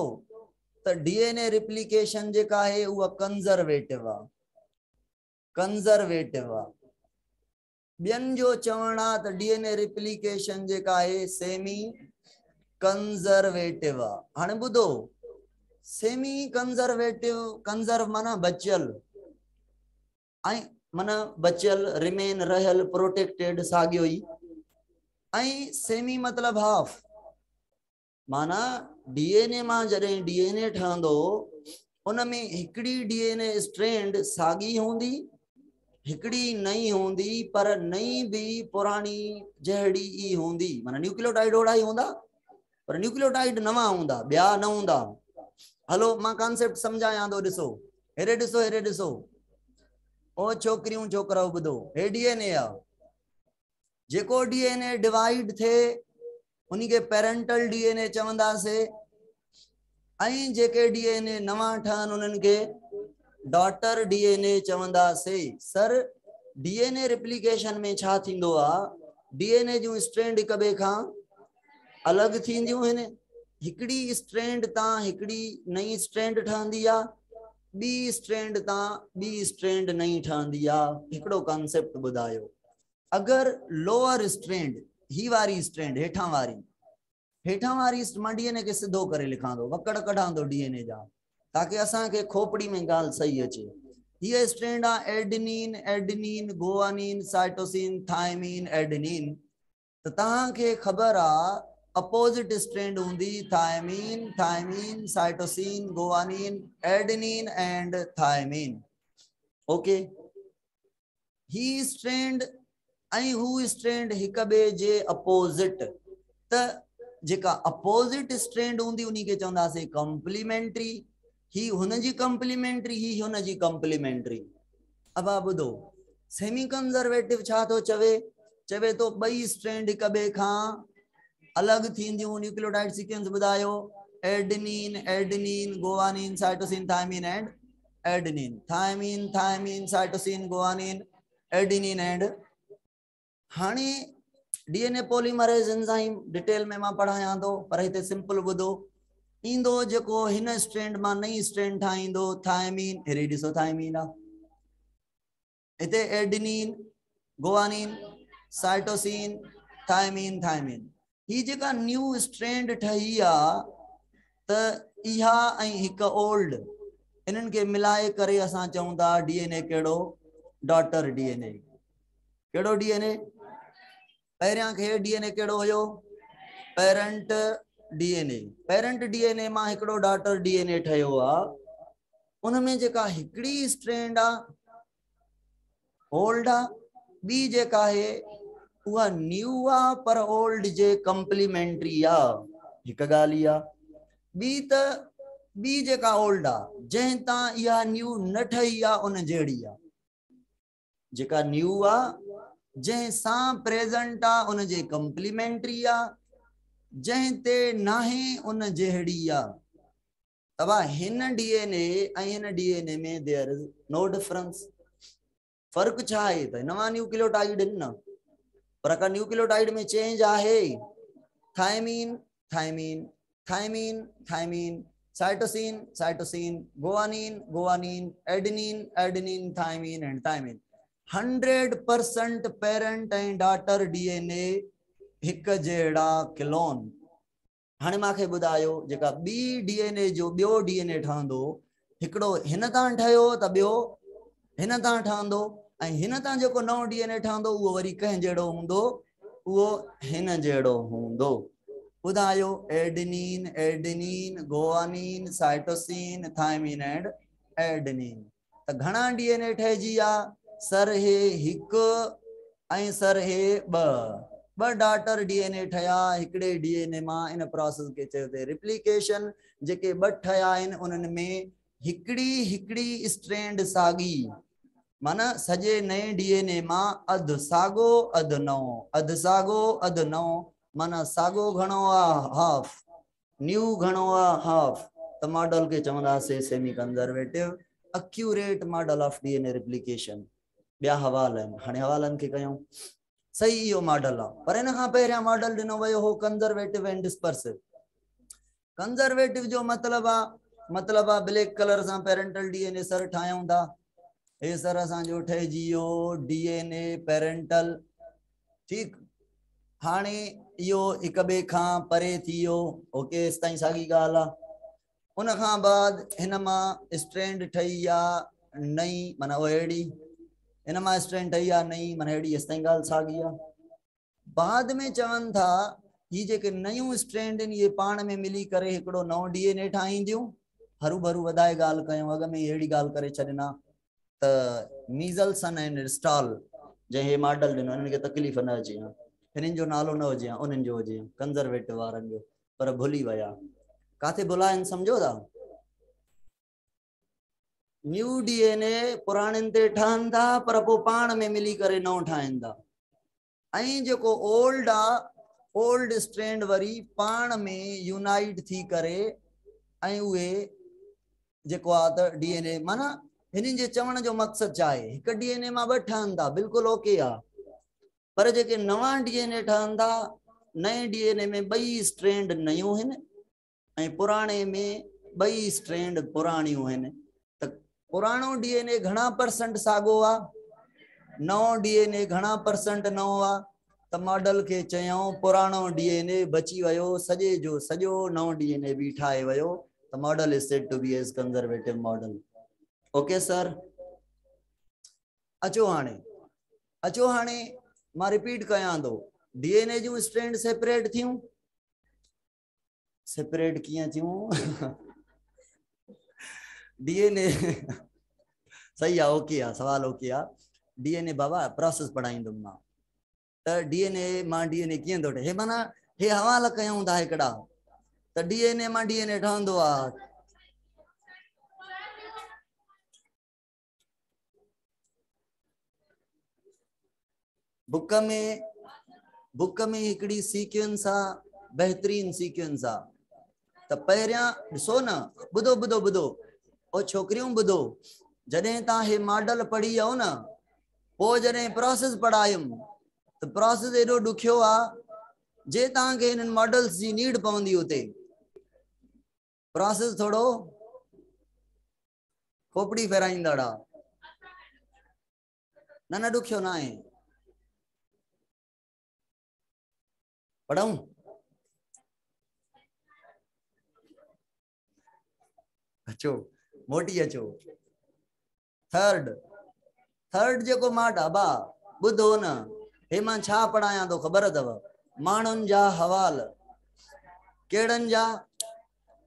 त डीएनए रिप्लिकेशन जेका आहे उहा कंजर्वेटिव आहे, कंजर्वेटिव आहे। ॿियनि जो चवण आहे त डीएनए रिप्लिकेशन जेका आहे सेमी कंजर्वेटिव आहे। हाणे ॿुधो, सेमी कंजर्वेटिव, कंजर्व माना बचियल, ऐं माना बचियल, रिमेन, रहल, प्रोटेक्टेड, साॻियो ई। ऐं सेमी मतलब हाफ, माना डीएनए मां जॾहिं डीएनए ठहंदो उन में हिकड़ी डीएनए स्ट्रैंड साॻी हूंदी, हिकड़ी नई हूंदी, पर नई भी पुरानी जहिड़ी ई हूंदी। माना न्यूक्लियोटाइड ओड़ा ही हूंदा, पर न्यूक्लियोटाइड नवा हूंदा, ॿिया न हूंदा। हलो मां कॉन्सेप्ट समझायां थो। ॾिसो हेरे ॾिसो, हेरे ॾिसो। ओ छोकरियूं छोकराओ ॿुधो, हे डीएनए आहे। जेको डीएनए डिवाइड थे उन्हीं के पेरेंटल डीएनए चवंदासीं, ऐं जेके डीएनए नवा ठहन उन्हनि के डॉटर डीएनए चवंदासीं। सर डीएनए रिप्लिकेशन में छा थींदो आहे, डीएनए जूं स्ट्रैंड हिक ॿिए खां अलग थींदियूं आहिनि। हिकड़ी स्ट्रैंड तां हिकड़ी नई स्ट्रैंड ठहंदी आहे, ॿी स्ट्रैंड तां ॿी स्ट्रैंड नई ठहंदी आहे। हिकड़ो कॉन्सेप्ट ॿुधायो, अगर लोअर स्ट्रैंड, ही वारी स्ट्रैंड हेठां वारी मां डीएनए के सिधो करे लिखां थो, वकड़ कढां थो डीएनए जा, ताकि असां के खोपड़ी में ॻाल्हि सही अचे। हीअ स्ट्रैंड आहे adenine, adenine, guanine, cytosine, thymine, adenine. त तव्हां खे ख़बर आहे अपोजिट स्ट्रैंड हूंदी thymine, thymine, cytosine, guanine, adenine and thymine. Okay, ही स्ट्रैंड ऐं हू स्ट्रैंड हिक ॿिए जे अपोजिट, त जेका अपोजिट स्ट्रैंड हूंदी उन्हीं के चवंदासीं कॉम्प्लीमेंट्री। ही हुनजी कॉम्प्लीमेंट्री, ही हुनजी कॉम्प्लीमेंट्री। अब आप ॿुधो, सेमी कंजर्वेटिव छा थो चवे, चवे तो ॿई स्ट्रैंड हिक ॿिए खां अलग थींदियूं। न्यूक्लियोटाइड सीक्वेंस ॿुधायो, adenine, adenine, guanine, cytosine, thymine and adenine, thymine, thymine, cytosine, guanine, adenine and. हाणे डीएनए पॉलीमरेज एंजाइम डिटेल में मां पढ़ायां थो, पर हिते सिंपल ॿुधो। ईंदो जेको हिन स्ट्रैंड मां नई स्ट्रैंड ठाहींदो थायमीन, हेरे ॾिसो थायमीन आहे, हिते adenine, guanine, cytosine, thymine, thymine. ही जेका न्यू स्ट्रैंड ठही आहे त इहा ऐं हिक ओल्ड, इन्हनि के मिलाए करे असां चऊं था डीएनए कहिड़ो, डॉटर डीएनए। कहिड़ो डीएनए, पहिरियां खे डीएनए कहिड़ो हुयो, पेरेंट डीएनए। पेरेंट डीएनए मां हिकड़ो डॉटर डीएनए ठहियो आहे। उनमें जेका हिकड़ी स्ट्रैंड आहे ओल्ड आहे, ॿी जेका आहे उहा न्यू आहे पर ओल्ड जे कॉम्प्लीमेंट्री आहे। हिक ॻाल्हि आहे। ॿी त ॿी जेका ओल्ड आहे जंहिं तां इहा न्यू न ठही आहे उन जहिड़ी आहे। जेका न्यू आहे जंहिं सां प्रेजेंट आहे उन जे कॉम्प्लीमेंट्री आहे, जंहिं ते नाहे उन जहिड़ी आहे। तबा हिन डीएनए ऐं हिन डीएनए में देयर इज नो डिफरेंस। फर्क छा आहे त नवा न्यूक्लियोटाइड न, पर का न्यूक्लियोटाइड में चेंज आहे। Thymine, thymine, thymine, thymine, cytosine, cytosine, guanine, guanine, adenine, adenine, thymine and thymine. 100% parent and daughter DNA हिक जहिड़ा क्लोन। हाणे मांखे ॿुधायो, जेका ॿी डीएनए जो ॿियो डीएनए ठहंदो, हिकिड़ो हिन तां ठहियो त ॿियो हिन तां ठहंदो, ऐं हिन तां जेको नओं डीएनए ठहंदो उहो वरी कंहिं जहिड़ो हूंदो, उहो हिन जहिड़ो हूंदो। ॿुधायो, adenine, adenine, guanine, cytosine, thymine and adenine. त घणा डीएनए ठहिजी विया, सर हे हिकु ऐं सर हे ॿ डॉटर डीएनए ठहिया हिकिड़े डीएनए मां। इन प्रोसेस खे चइबो रिप्लिकेशन। जेके ॿ ठहिया आहिनि उन्हनि में हिकिड़ी हिकिड़ी स्ट्रैंड साॻी, माना सॼे नए डीएनए मां अधु साॻो अधु नओं, अधु साॻो अधु नओं। माना साॻो घणो आहे, हाफ, न्यू घणो आहे, हाफ। त मॉडल के चवंदासीं semi conservative accurate model of DNA replication. ॿिया हवाल आहिनि, हाणे हवालनि खे कयूं। सही इहो मॉडल आहे, पर इन खां पहिरियां मॉडल ॾिनो वियो हो कंजर्वेटिव एंड डिस्पर्सिव। कंजर्वेटिव जो मतलब आ ब्लैक कलर सां पेरेंटल डीएनए सर ठाहियूं था, हे सर असांजो ठहिजी वियो डीएनए पेरेंटल, ठीक। हाणे इहो हिक ॿिए खां परे थी वियो, ओके, इस ताईं साॻी ॻाल्हि आहे। उन खां बाद हिन मां स्ट्रैंड ठही आहे नई, माना उहा अहिड़ी, हिन मां स्ट्रैंड ठही आहे नई, माना अहिड़ी, इस ताईं ॻाल्हि साॻी आहे। बाद में चवनि था ये जेके नयूं स्ट्रैंड आहिनि ये पाण में मिली करे हिकिड़ो नओं डीएनए ठाहींदियूं। हरू भरू वधाए ॻाल्हि कयूं, अॻ में अहिड़ी ॻाल्हि करे छॾिना त मीज़ल्सन एंड स्टॉल जंहिं मॉडल ॾिनो, हिननि खे तकलीफ़ न अचे हा, हिननि जो नालो न हुजे हा, उन्हनि जो हुजे कंजर्वेटिव वारनि जो, पर भुली विया। काथे भुलाइनि सम्झो था? न्यू डीएनए पुराणनि ते ठहनि था, पर पोइ पाण में मिली करे नओं ठाहिनि था। ऐं जेको ओल्ड आहे, ओल्ड स्ट्रैंड वरी पाण में यूनाइट थी करे ऐं उहे जेको आहे त डीएनए, माना हिननि जे चवण जो मक़सदु छा आहे, हिकु डीएनए मां ॿ ठहनि था, बिल्कुलु ओके आहे, पर जेके नवां डीएनए ठहनि था, नए डीएनए में ॿई स्ट्रैंड नयूं आहिनि ऐं पुराणे में ॿई स्ट्रैंड पुराणियूं आहिनि। त पुराणो डीएनए घणा परसेंट साॻियो आहे, नओं डीएनए घणा परसेंट नओं आहे, त मॉडल खे चयऊं पुराणो डीएनए बची वियो, सॼे जो सॼो नओं डीएनए बि ठाहे वियो, त model is said to be as conservative model. Okay sir, अचो हाणे मां रिपीट कयां थो, डीएनए जूं स्ट्रैंड सेपरेट थियूं, सेपरेट कीअं थियूं? डीएनए सही आहे, ओके आहे, सवाल ओके आहे। डीएनए बाबा प्रोसेस पढ़ाईंदुमि मां, त डीएनए मां डीएनए कीअं थो ठहे, हे माना हे हवाला कयूं था हिकिड़ा, त डीएनए मां डीएनए ठहंदो आहे। बुक में हिकिड़ी सीक्वेंस आहे, बहितरीन सीक्वेंस आहे। त पहिरियां ॾिसो न, ॿुधो ओ छोकिरियूं ॿुधो, जॾहिं तव्हां हे मॉडल पढ़ी आओ न, पोइ जॾहिं प्रोसेस पढ़ायुमि त प्रोसेस एॾो ॾुखियो आहे, जे तव्हांखे हिननि मॉडल्स जी नीड पवंदी हुते, प्रोसेस थोरो खोपड़ी फेराईंदड़ आहे, न ॾुखियो न आहे। पढ़ूं? अचो मोटी अचो। थर्ड जेको मां ढाबा ॿुधो न, हे मां छा पढ़ायां थो ख़बर अथव? माण्हुनि जा हवाल, कहिड़नि जा?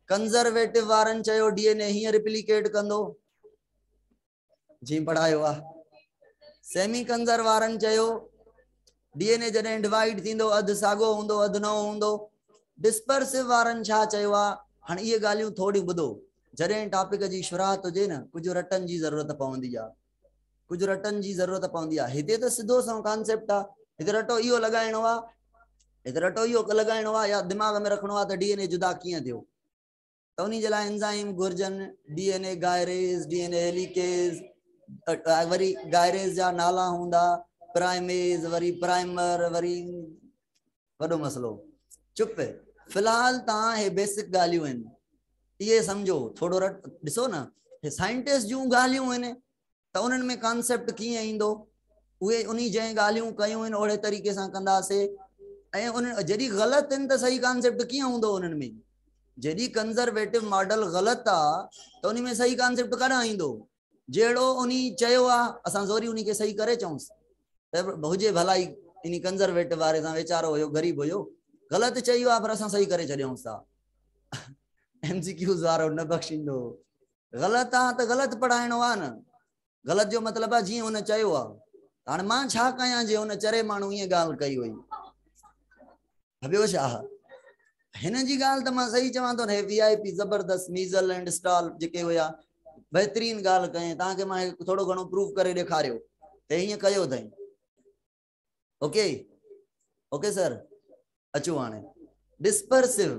कंजर्वेटिव वारनि चयो डीएनए हीअं रिप्लिकेट कंदो, जी पढ़ायो आहे। सेमी कंजर वारनि चयो डीएनए जॾहिं डिवाइड थींदो अधु साॻियो हूंदो अधु नओं हूंदो। डिस्पर्सिव वारनि छा चयो आहे? हाणे इहे ॻाल्हियूं थोड़ी ॿुधो, जॾहिं टॉपिक जी शुरुआत हुजे न, कुछ रटन जी ज़रूरत पवंदी आहे, कुछ रटन जी ज़रूरत पवंदी आहे। हिते त सिधो सो कॉन्सेप्ट आहे, हिते रटो इहो लॻाइणो आहे, हिते रटो इहो लॻाइणो आहे, या दिमाग़ में रखणो आहे त डीएनए जुदा कीअं थियो, त उन जे लाइ एंजाइम घुर्जनि, डीएनए गायरेज, डीएनए हेलिकेज, वरी गायरेज जा नाला हूंदा, प्राइमेज, वरी प्राइमर, वरी वॾो मसलो। चुप, फिलहाल तव्हां हे बेसिक ॻाल्हियूं आहिनि, इहे सम्झो, थोरो रट ॾिसो न, हे साइंटिस्ट जूं ॻाल्हियूं आहिनि, त उन्हनि में कॉन्सेप्ट कीअं ईंदो, उहे उन जंहिं ॻाल्हियूं कयूं आहिनि ओड़े तरीक़े सां कंदासीं। ऐं उन जॾहिं ग़लति आहिनि त सही कॉन्सेप्ट कीअं हूंदो उन्हनि में? जॾहिं कंजर्वेटिव मॉडल ग़लति आहे त उन में सही कॉन्सेप्ट कॾहिं ईंदो? जहिड़ो उन चयो आहे असां ज़ोरी उन खे सही करे चऊंसि त हुजे भलाई। इन कंजर्वेटिव वारे सां वीचारो हुयो, ग़रीब हुयो, ग़लति चयो आहे पर असां सही करे छॾियूंसि था। एमसीक्यूज़ वारो न बख़्शींदो, ग़लति आहे त ग़लति पढ़ाइणो आहे न, ग़लति जो मतिलबु आहे जीअं हुन चयो आहे। हाणे मां छा कयां जे हुन चरे माण्हू ईअं ॻाल्हि कई हुई, ॿियो छा? हिन जी ॻाल्हि त मां सही चवां थो न, वीआईपी ज़बरदस्त मीज़ल एंड स्टॉल जेके हुया बहितरीन ॻाल्हि कयईं, तव्हांखे मां थोरो घणो प्रूफ करे ॾेखारियो त हीअं कयो अथई। ओके ओके सर, अचो हाणे डिस्पर्सिव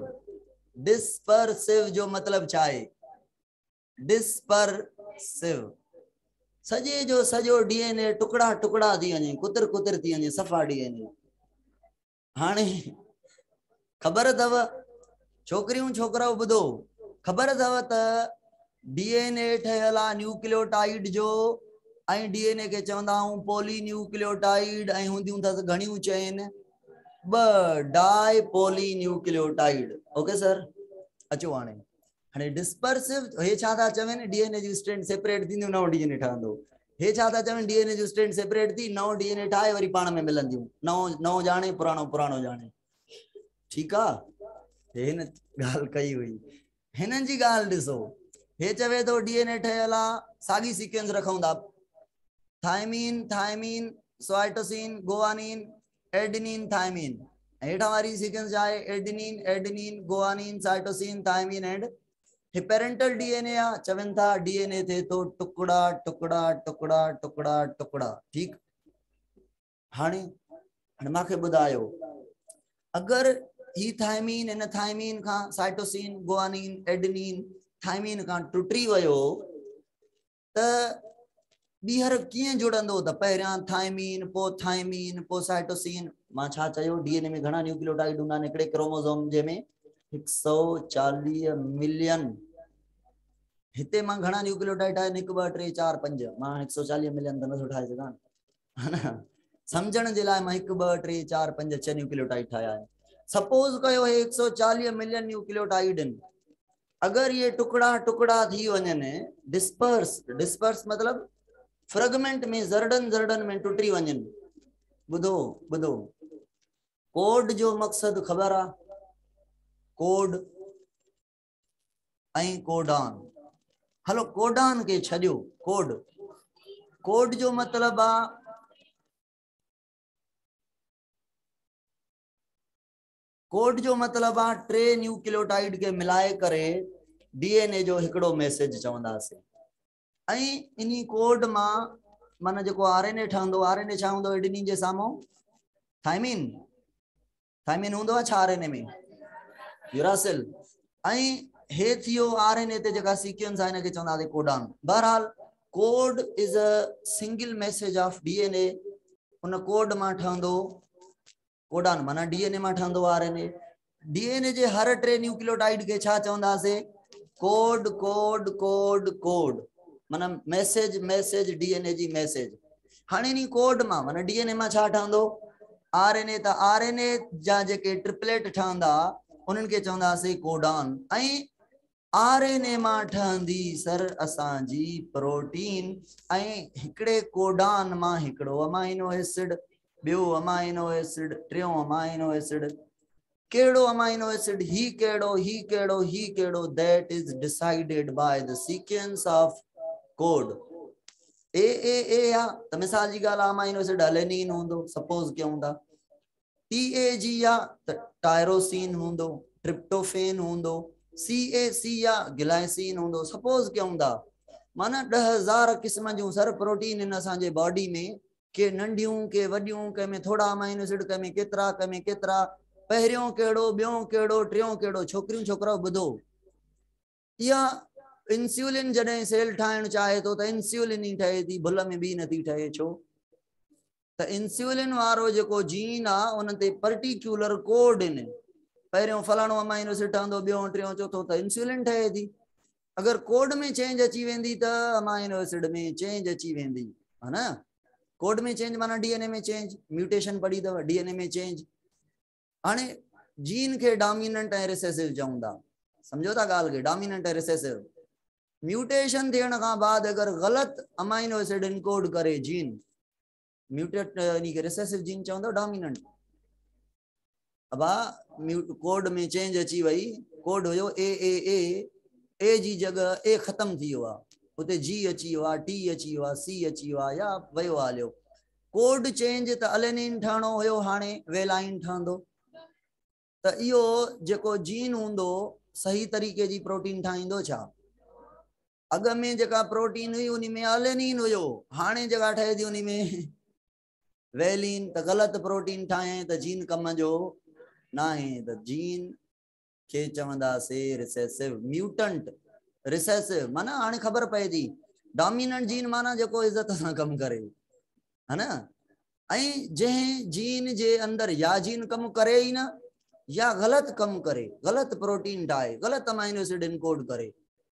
डिस्पर्सिव जो मतलब छा आहे? डिस्पर्सिव सजे जो सजो डीएनए टुकड़ा टुकड़ा थी वञे, कुतर कुतर थी वञे, सफ़ा डीएनए। हाणे ख़बर अथव छोकरियूं छोकरा ॿुधो, ख़बर अथव त डीएनए ठहियल आहे न्यूक्लियोटाइड जो, ऐं डीएनए खे चवंदा आहियूं पॉली न्यूक्लियोटाइड, ऐं हूंदियूं अथसि घणियूं चेन, ॿ डाई पॉली न्यूक्लियोटाइड। ओके सर, अचो हाणे हाणे डिस्पर्सिव हे छा था चवनि, डीएनए जी स्ट्रैंड सेपरेट थींदियूं, नओं डीएनए ठहंदो। हे छा था चवनि, डीएनए जी स्ट्रैंड सेपरेट थी, नओं डीएनए ठाहे वरी पाण में मिलंदियूं, नओं जाने पुराणो पुराणो जाने। ठीक आहे, हिन ॻाल्हि कई हुई। हिननि जी ॻाल्हि ॾिसो, हे चवे थो डीएनए ठहियल आहे, साॻी सीक्वेंस रखूं था, thymine thymine cytosine guanine adenine thymine, हेठां वारी सीक्वेंस छा आहे, adenine adenine guanine cytosine thymine and हे पेरेंटल डीएनए आहे, चवनि था डीएनए थे तो टुकड़ा टुकड़ा टुकड़ा टुकड़ा टुकड़ा। ठीक, हाणे मूंखे ॿुधायो, अगर ही थायमीन इन थायमीन का साइटोसिन गुआनिन एडेनिन थायमीन का टुटी वयो त ॿीहर कीअं जुड़ंदो, त पहिरियां थायमीन पो साइटोसिन। मां छा चयो, डीएनए में घणा न्यूक्लियोटाइड हूंदा आहिनि हिकिड़े क्रोमोसोम जंहिंमें 140 मिलियन, हिते मां घणा न्यूक्लियोटाइड ठाहिनि, 1 2 3 4 5, मां 140 मिलियन त नथो ठाहे सघां, है ना, समझण जे लाइ मां 1 2 3 4 5 6 न्यूक्लियोटाइड ठाहिया आहिनि। सपोज कयो हे 140 मिलियन न्यूक्लियोटाइड आहिनि, अगर ये टुकड़ा टुकड़ा थी वञनि, डिस्पर्स मतलब फ्रेगमेंट में ज़रडन ज़रडन में टुटी वञनि। ॿुधो ॿुधो, कोड जो मकसद ख़बर आहे, कोड ऐं कोडान। हलो कोडान के छॾियो, कोड, कोड जो मतलब आहे कोड जो मतलब आहे 3 न्यूक्लियोटाइड के मिलाए करे डीएनए जो हिकिड़ो मैसेज चवंदासीं, ऐं इन्ही कोड मां माना जेको आरएनए ठहंदो, आरएनए छा हूंदो एडेनिन जे साम्हूं, थायमीन, थायमीन हूंदो आहे छा आरएनए में, यूरासिल, ऐं हे थियो आरएनए ते जेका सीक्वेंस आहे इनखे चवंदासीं कोडान। बहरहाल code is a single message of DNA, उन कोड मां ठहंदो कोडान, माना डीएनए मां ठहंदो आरएनए। डीएनए जे हर 3 न्यूक्लियोटाइड के छा चवंदासीं, कोड कोड कोड कोड, माना मैसेज मैसेज डीएनए जी मैसेज। हाणे नी कोड मां माना डीएनए मां छा ठहंदो, आरएनए, त आरएनए जा जेके ट्रिपलेट ठहंदा उन्हनि खे चवंदासीं कोडान, ऐं आरएनए मां ठहंदी सर असांजी प्रोटीन, ऐं हिकिड़े कोडान मां हिकिड़ो अमाइनो एसिड, ॿियो अमाइनो एसिड, टियों अमाइनो एसिड, केड़ो अमाइनो एसिड, ही केड़ो ही केड़ो ही केड़ो, that is decided by the sequence of code. ए या त मिसाल जी ॻाल्हि, अमाइनो एसिड एलेनिन हूंदो, सपोज कयूं था, TAG या त टायरोसिन हूंदो, ट्रिप्टोफेन हूंदो, CAC या ग्लाइसिन हूंदो, सपोज कयूं था। माना 10,000 क़िस्म जूं सर प्रोटीन इन असांजे बॉडी में, के नंढियूं के वॾियूं, कंहिंमें थोड़ा अमाइनो एसिड, कंहिंमें केतिरा कंहिंमें केतिरा, पहिरियों कहिड़ो ॿियों कहिड़ो टियों कहिड़ो। छोकिरियूं छोकिरा ॿुधो, इहा इंसुलिन जॾहिं सेल ठाहिण चाहे थो त इंसुलिन ई ठहे थी, भुल में बि नथी ठहे, छो त इंसुलिन वारो जेको जीन आहे उन ते पर्टिकुलर कोड आहिनि, पहिरियों फलाणो अमाइनो एसिड ठहंदो, ॿियों टियों चौथों, त इंसुलिन ठहे थी। अगर कोड में चेंज अची वेंदी त अमाइनो एसिड में चेंज अची वेंदी, है ना, कोड में चेंज माना डीएनए में चेंज, म्यूटेशन पढ़ी अथव, डीएनए में चेंज। हाणे जीन के डोमिनेंट ऐं रिसेसिव चऊं था, समझो था ॻाल्हि खे, डोमिनेंट ऐं रिसेसिव। म्यूटेशन थियण खां बाद अगर गलत अमाइनो एसिड इनकोड करे जीन, म्यूटेट यानी कि रिसेसिव जीन चवंदो, डोमिनेंट। अब कोड में चेंज अची वई, कोड हुयो ए जी जगह ए खत्म थी वियो आहे, उते जी अची वियो आहे, टी अची वियो आहे, सी अची वियो आहे, या वयो आहे हलियो। कोड चेंज त अलेनिन ठहणो हुयो, हाणे वेलाइन ठहंदो। त इहो जेको जीन हूंदो सही तरीके जी प्रोटीन ठाहींदो छा? अग में जेका प्रोटीन हुई उन में अलेनिन हुयो, हाणे जेका ठहे थी उन में वेलिन, त गलत प्रोटीन ठाहे त जीन कम जो ना है, त जीन खे चवंदासीं रिसेसिव। म्यूटेंट रिसेसिव माना हाणे ख़बर पए थी डोमिनेंट जीन माना जेको इज्जत सां कमु करे है ना। ऐं जंहिं जीन जे अंदर या जीन कमु करे ई न या ग़लति कमु करे, ग़लति प्रोटीन ठाहे, ग़लति अमाइनो एसिड इनकोड करे,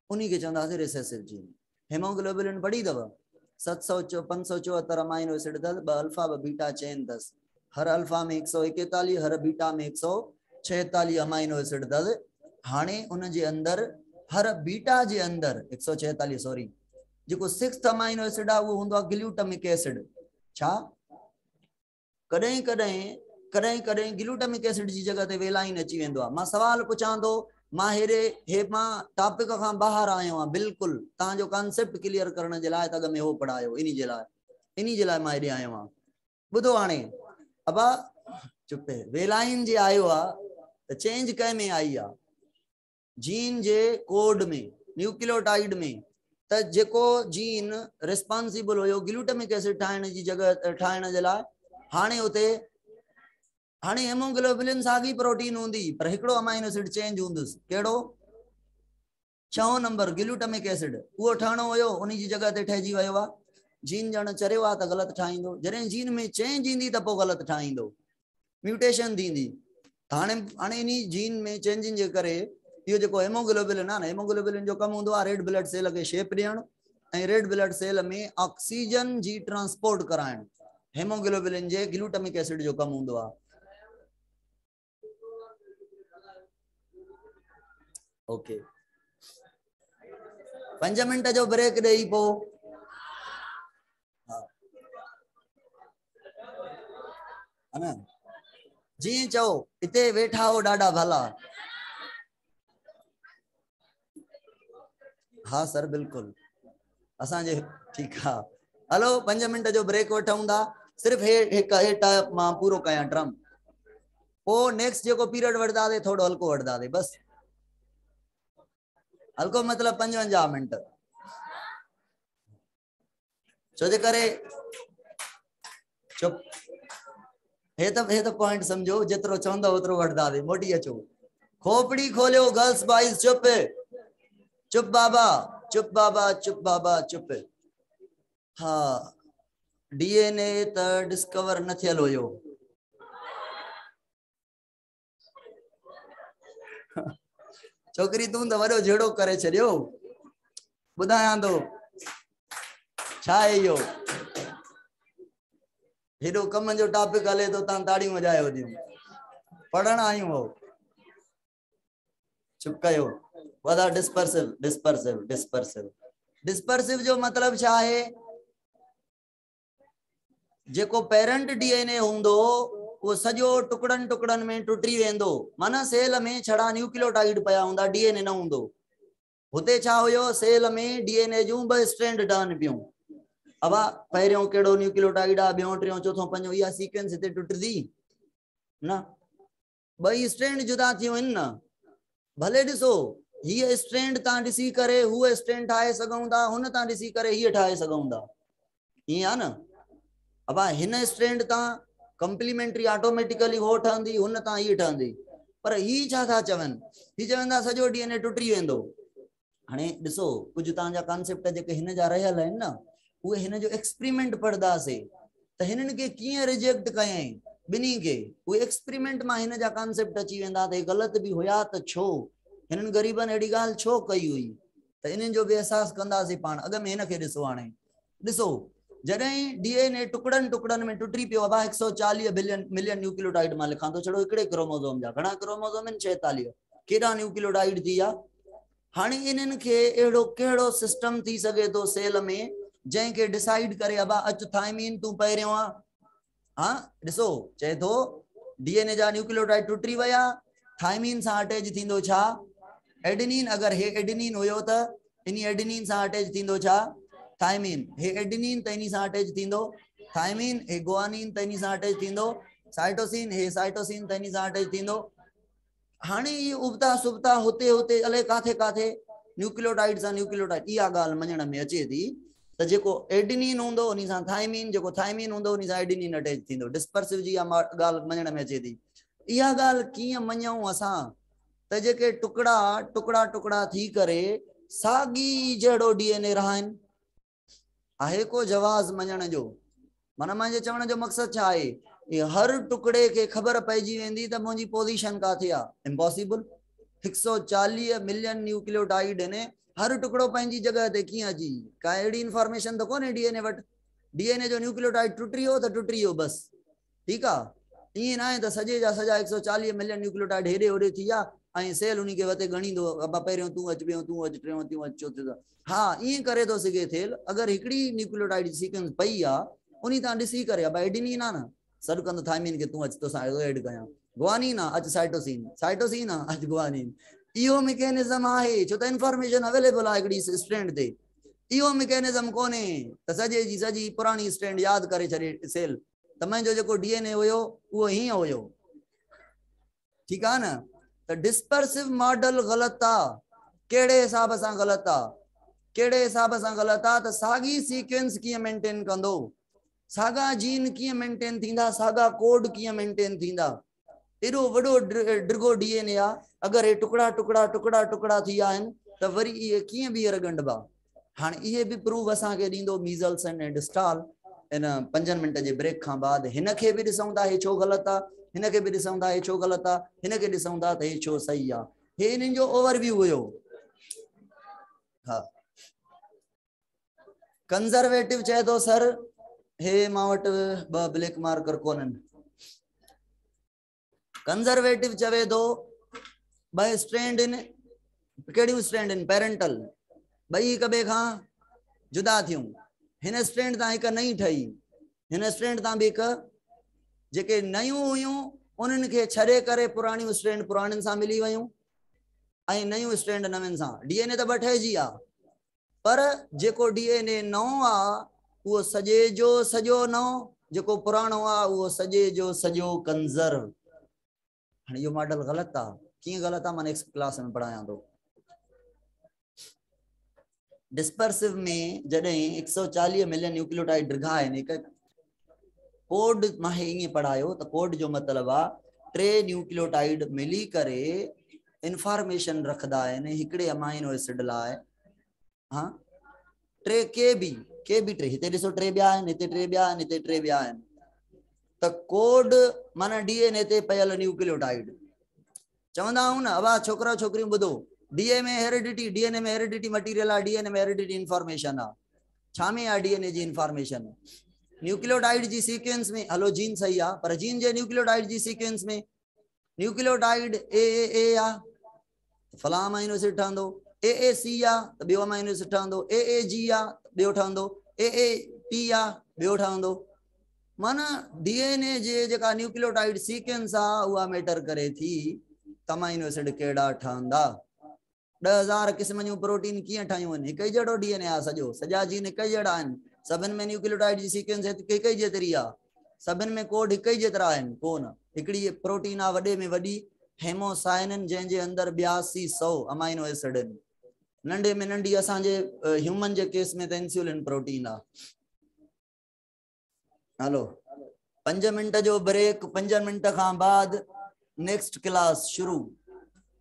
उन्हीं खे चवंदासीं रिसेसिव जीन। हेमोग्लोबिन पढ़ी अथव 574 अमाइनो एसिड अथसि, 2 अल्फा 2 बीटा चेन अथसि। हर अल्फा में 141, हर बीटा में 146 अमाइनो एसिड अथसि। हाणे उन जे अंदर हर बीटा जे अंदर 146 सॉरी जेको 6th अमाइनो एसिड आहे उहो हूंदो आहे ग्लूटामिक एसिड। छा कॾहिं कॾहिं ग्लूटामिक एसिड जी जगह ते वेलाइन अची वेंदो आहे। मां सवाल पुछां थो, मां मां टॉपिक खां ॿाहिरि आयो आहियां, बिल्कुलु तव्हांजो कॉन्सेप्ट क्लियर करण जे लाइ अॻ में हो पढ़ायो, इन जे लाइ मां हेॾे आयो आहियां। ॿुधो हाणे अबा चुप वेलाइन जे आयो आहे त चेंज कंहिंमें आई आहे? जीन जे कोड में, न्यूक्लियोटाइड में। त जेको जीन रिस्पॉन्सिबल हुयो ग्लूटामिक एसिड ठाहिण जी जगह ठाहिण जे लाइ, हाणे उते हाणे हेमोग्लोबिन साॻी प्रोटीन हूंदी पर हिकिड़ो अमाइनो एसिड चेंज हूंदुसि। कहिड़ो? 6 नंबर ग्लूटामिक एसिड। उहो ठहणो हुयो, उन जी जगह ते ठहिजी वियो आहे। जीन ॼण चरियो आहे त ग़लति ठाहींदो, जॾहिं जीन में चेंज ईंदी त पोइ ग़लति ठाहींदो, म्यूटेशन थींदी। हाणे इन जीन में चेंजिंग जे करे इहो जेको हेमोग्लोबिन आहे न, हेमोग्लोबिन जो कमु हूंदो आहे रेड ब्लड सेल खे शेप ॾियणु ऐं रेड ब्लड सेल में ऑक्सीजन जी ट्रांसपोर्ट कराइणु। हेमोग्लोबिन जे ग्लूटामिक एसिड जो कमु हूंदो आहे। ओके 5 मिनट जो ब्रेक ॾेई पोइ है न जी चओ, हिते वेठा हो ॾाढा भला। हाँ सर बिल्कुल असांजे ठीक है। हलो 5 मिनट जो ब्रेक वठूं था, सिर्फ एक मां पूरो कयां ट्रम, पोइ नेक्स्ट जेको पीरियड वठंदासीं थोड़ो हल्को वठंदासीं, बस हल्को मतलब 55 मिनट। छो जे करे चुप हे तो पॉइंट समझो, जेतिरो चवंदो ओतिरो वठंदासीं। मोटी अचो, खोपड़ी खोलियो गर्ल्स बॉयज। चुप चुप बाबा, चुप बाबा, चुप बाबा, चुप। हाँ डीएनए त डिस्कवर न थियल हुयो। छोकरी तूं त वॾो झेड़ो करे छॾियो। ॿुधायां थो छा आहे इहो, हेॾो कम जो टॉपिक हले तो, तव्हां ताड़ियूं वॼायो थियूं। पढ़ण आयूं हो, चुप कयो। वधा डिस्पर्सिव डिस्पर्सिव डिस्पर्सिव डिस्पर्सिव जो मतलब छा आहे? जेको पेरेंट डीएनए हूंदो वो सॼो टुकड़न टुकड़न में टुटी वेंदो, माना सेल में छड़ा न्यूक्लियोटाइड पया हूंदा, डीएनए न हूंदो। हुते छा हुयो, सेल में डीएनए जूं 2 स्ट्रैंड ठहन पियूं। अबा पहिरियों केड़ो न्यूक्लियोटाइड आ, ॿियों टियों चौथों पंजो, इहा सीक्वेंस हिते टुटदी न। 2 स्ट्रैंड जुदा थियूं आहिनि न। भले ॾिसो हीअ स्ट्रैंड तां ॾिसी करे हूअ स्ट्रैंड ठाहे सघूं था, हुन तां ॾिसी करे हीअ ठाहे सघूं था, ईअं आहे न। अब हिन स्ट्रैंड तां कंप्लीमेंट्री ऑटोमेटिकली हो ठहंदी, हुन तां हीअ ठहंदी। पर ही छा था चवन, ही चवंदा सॼो डीएनए टुटी वेंदो। हाणे ॾिसो कुछ तव्हांजा कॉन्सेप्ट जेके हिन जा रहियल आहिनि न, उहे हिन जो एक्सपेरिमेंट पढ़दासीं त हिननि खे कीअं रिजेक्ट कयई ॿिन्ही खे। उहे एक्सपेरिमेंट मां हिन जा कॉन्सेप्ट अची वेंदा त ग़लति बि हुया त छो, हिननि ग़रीबनि अहिड़ी ॻाल्हि छो कई हुई, त इन्हनि जो बि एहसास कंदासीं पाण। अॻ में हिन खे ॾिसो, हाणे ॾिसो जॾहिं डीएनए टुकड़न टुकड़न में टुटी पियो आहे, 140 मिलियन न्यूक्लियोटाइड मां लिखां थो छड़ो हिकिड़े क्रोमोसोम जा, घणा क्रोमोसोम आहिनि? 46। केॾा न्यूक्लियोटाइड थी विया। हाणे इन्हनि खे अहिड़ो कहिड़ो सिस्टम थी सघे थो सेल में जंहिंखे डिसाइड करे अबा अच थाइमीन तूं पहिरियों आ। हाँ ॾिसो चए थो डीएनए जा न्यूक्लियोटाइड टुटी विया, थाइमीन सां अटैच थींदो छा? एडेनिन। अगर हे एडेनिन हुयो त इन एडेनिन सां अटैच थींदो छा? थाइमीन। हे एडेनिन त इन सां अटैच थींदो थाइमीन। हे गुआनिन त इन सां अटैच थींदो साइटोसिन। हे साइटोसिन त इन सां अटैच थींदो। हाणे ये उबता सुबता होते होते अले काथे काथे न्यूक्लियोटाइड सां न्यूक्लियोटाइड, इहा ॻाल्हि मञण में अचे थी त जेको एडेनिन हूंदो उन सां थाइमीन, जेको थाइमीन हूंदो उन सां एडेनिन अटैच थींदो। डिस्पर्सिव जी ॻाल्हि मञण में अचे थी। इहा ॻाल्हि कीअं मञूं असां? त जेके टुकड़ा टुकड़ा टुकड़ा थी करे सागी जड़ो डीएनए रहन आहे को जवाज़ मञण जो माना मुंहिंजे चवण जो मक़सद छा आहे ये हर टुकड़े के खबर पइजी वेंदी त मुंहिंजी पोजीशन काथे आहे इम्पॉसिबल 140 मिलियन न्यूक्लियोटाइड ने हर टुकड़ो पंहिंजी जगह ते कीअं अची का अहिड़ी इंफॉर्मेशन त कोन्हे डीएनए वटि डीएनए जो न्यूक्लियोटाइड टुटी वियो त टुटी वियो बस ठीकु आहे ईअं न आहे त सॼे जा सॼा 140 मिलियन न्यूक्लियोटाइड हेॾे होॾे थी विया ऐं सेल उन खे वते ॻणींदो अबा पहिरियों तूं अच ॿियों तूं अच टियों तूं अच चोथों हा ईअं करे थो सघे थियल अगरि हिकिड़ी न्यूक्लियोटाइड सीक्वेंस पई आहे उन तां ॾिसी करे अबा एडिनिन आहे न सॾु कंदो थाइमिन खे तूं अच तोसां ऐड कयां गुआनिन आहे अच साइटोसिन साइटोसिन आहे अच गुआनिन इहो मैकेनिज्म आहे छो त इंफॉर्मेशन अवेलेबल आहे हिकिड़ी स्ट्रैंड ते इहो मैकेनिज्म कोन्हे त सॼे जी सॼी पुराणी स्ट्रैंड यादि करे छॾे सेल त मुंहिंजो जेको डीएनए हुयो उहो हीअं हुयो ठीकु आहे न त डिस्पर्सिव मॉडल ग़लति आहे कहिड़े हिसाब सां ग़लति आहे कहिड़े हिसाब सां ग़लति आहे त साॻी सीक्वेंस कीअं मेंटेन कंदो साॻा जीन कीअं मेंटेन थींदा साॻा कोड कीअं मेंटेन थींदा एॾो वॾो डिघो डीएनए आहे अगरि हे टुकड़ा टुकड़ा टुकड़ा टुकड़ा थी विया आहिनि त वरी इहे कीअं ॿीहर ॻंढिबा हाणे इहे बि प्रूव असांखे ॾींदो मीज़ल्स एंड स्टाल इन 5 मिंट जे ब्रेक खां बाद हिन खे बि ॾिसूं था हे छो ग़लति आहे हिन खे बि ॾिसूं था हे छो ग़लति आहे हिन खे ॾिसूं था त हे छो सही आहे हे इन्हनि जो ओवरव्यू हुयो हाँ कंजर्वेटिव चए थो सर हे मां वटि ॿ ब्लैक मार्कर कोन्हनि कंजर्वेटिव चवे थो ॿ स्ट्रैंड आहिनि कहिड़ियूं स्ट्रैंड आहिनि पेरेंटल ॿई हिक ॿिए खां जुदा थियूं हिन स्ट्रैंड तां हिकु नई ठही हिन स्ट्रैंड तां बि हिकु जेके नयूं हुयूं उन्हनि खे छॾे करे पुराणियूं स्ट्रैंड पुराणियुनि सां मिली वियूं ऐं नयूं स्ट्रैंड नवनि सां डीएनए त ॿ ठहिजी आहे पर जेको डीएनए नओं आहे उहो सॼे जो सॼो नओं जेको पुराणो आहे उहो सॼे जो सॼो कंज़र्व हाणे इहो मॉडल ग़लति आहे कीअं ग़लति आहे मां नेक्स्ट क्लास में पढ़ायां थो डिस्पर्सिव में जॾहिं 140 मिलियन न्यूक्लियोटाइड डिघा आहिनि हिकु कोड मां ईअं पढ़ायो त कोड जो मतिलबु आहे 3 न्यूक्लियोटाइड मिली करे इंफॉर्मेशन रखदा आहिनि हिकिड़े अमाइनो एसिड लाइ हाँ 3 के बि 3 हिते ॾिसो 3 ॿिया आहिनि हिते 3 ॿिया आहिनि हिते 3 ॿिया आहिनि त कोड माना डीएनए ते पयल न्यूक्लियोटाइड चवंदा आहियूं न अबा छोकिरा छोकिरियूं ॿुधो डीएनए में हेरिडिटी मटीरियल आहे डीएनए में हेरिडिटी इंफॉर्मेशन आहे छा में आहे डीएनए जी इंफॉर्मेशन न्यूक्लियोटाइड जी सीक्वेंस में हलो जीन सही आहे पर जीन जे न्यूक्लियोटाइड जी सीक्वेंस में न्यूक्लियोटाइड ए आहे फलां अमाइनो एसिड ठहंदो AAC आहे त ॿियो अमाइनो एसिड ठहंदो AAG आहे ॿियो ठहंदो AAP आहे ॿियो ठहंदो माना डीएनए जे जेका न्यूक्लियोटाइड सीक्वेंस आहे उहा मैटर करे थी अमाइनो एसिड कहिड़ा ठहंदा 10,000 क़िस्म जूं प्रोटीन कीअं ठाहियूं आहिनि हिकु ई जहिड़ो डीएनए आहे सॼो सॼा जीन हिकु ई जहिड़ा आहिनि सभिनि में न्यूक्लियोटाइड जी सीक्वेंस हिकु ई जेतिरी आहे सभिनि में कोड हिकु ई जेतिरा आहिनि कोन हिकिड़ी प्रोटीन आहे वॾे में वॾी हेमोसाइनिन जंहिंजे अंदरि 8200 अमाइनो एसिड आहिनि नंढे में नंढी असांजे ह्यूमन जे केस में त इंसुलिन प्रोटीन आहे हलो 5 मिंट जो ब्रेक 5 मिंट खां बाद नेक्स्ट क्लास शुरू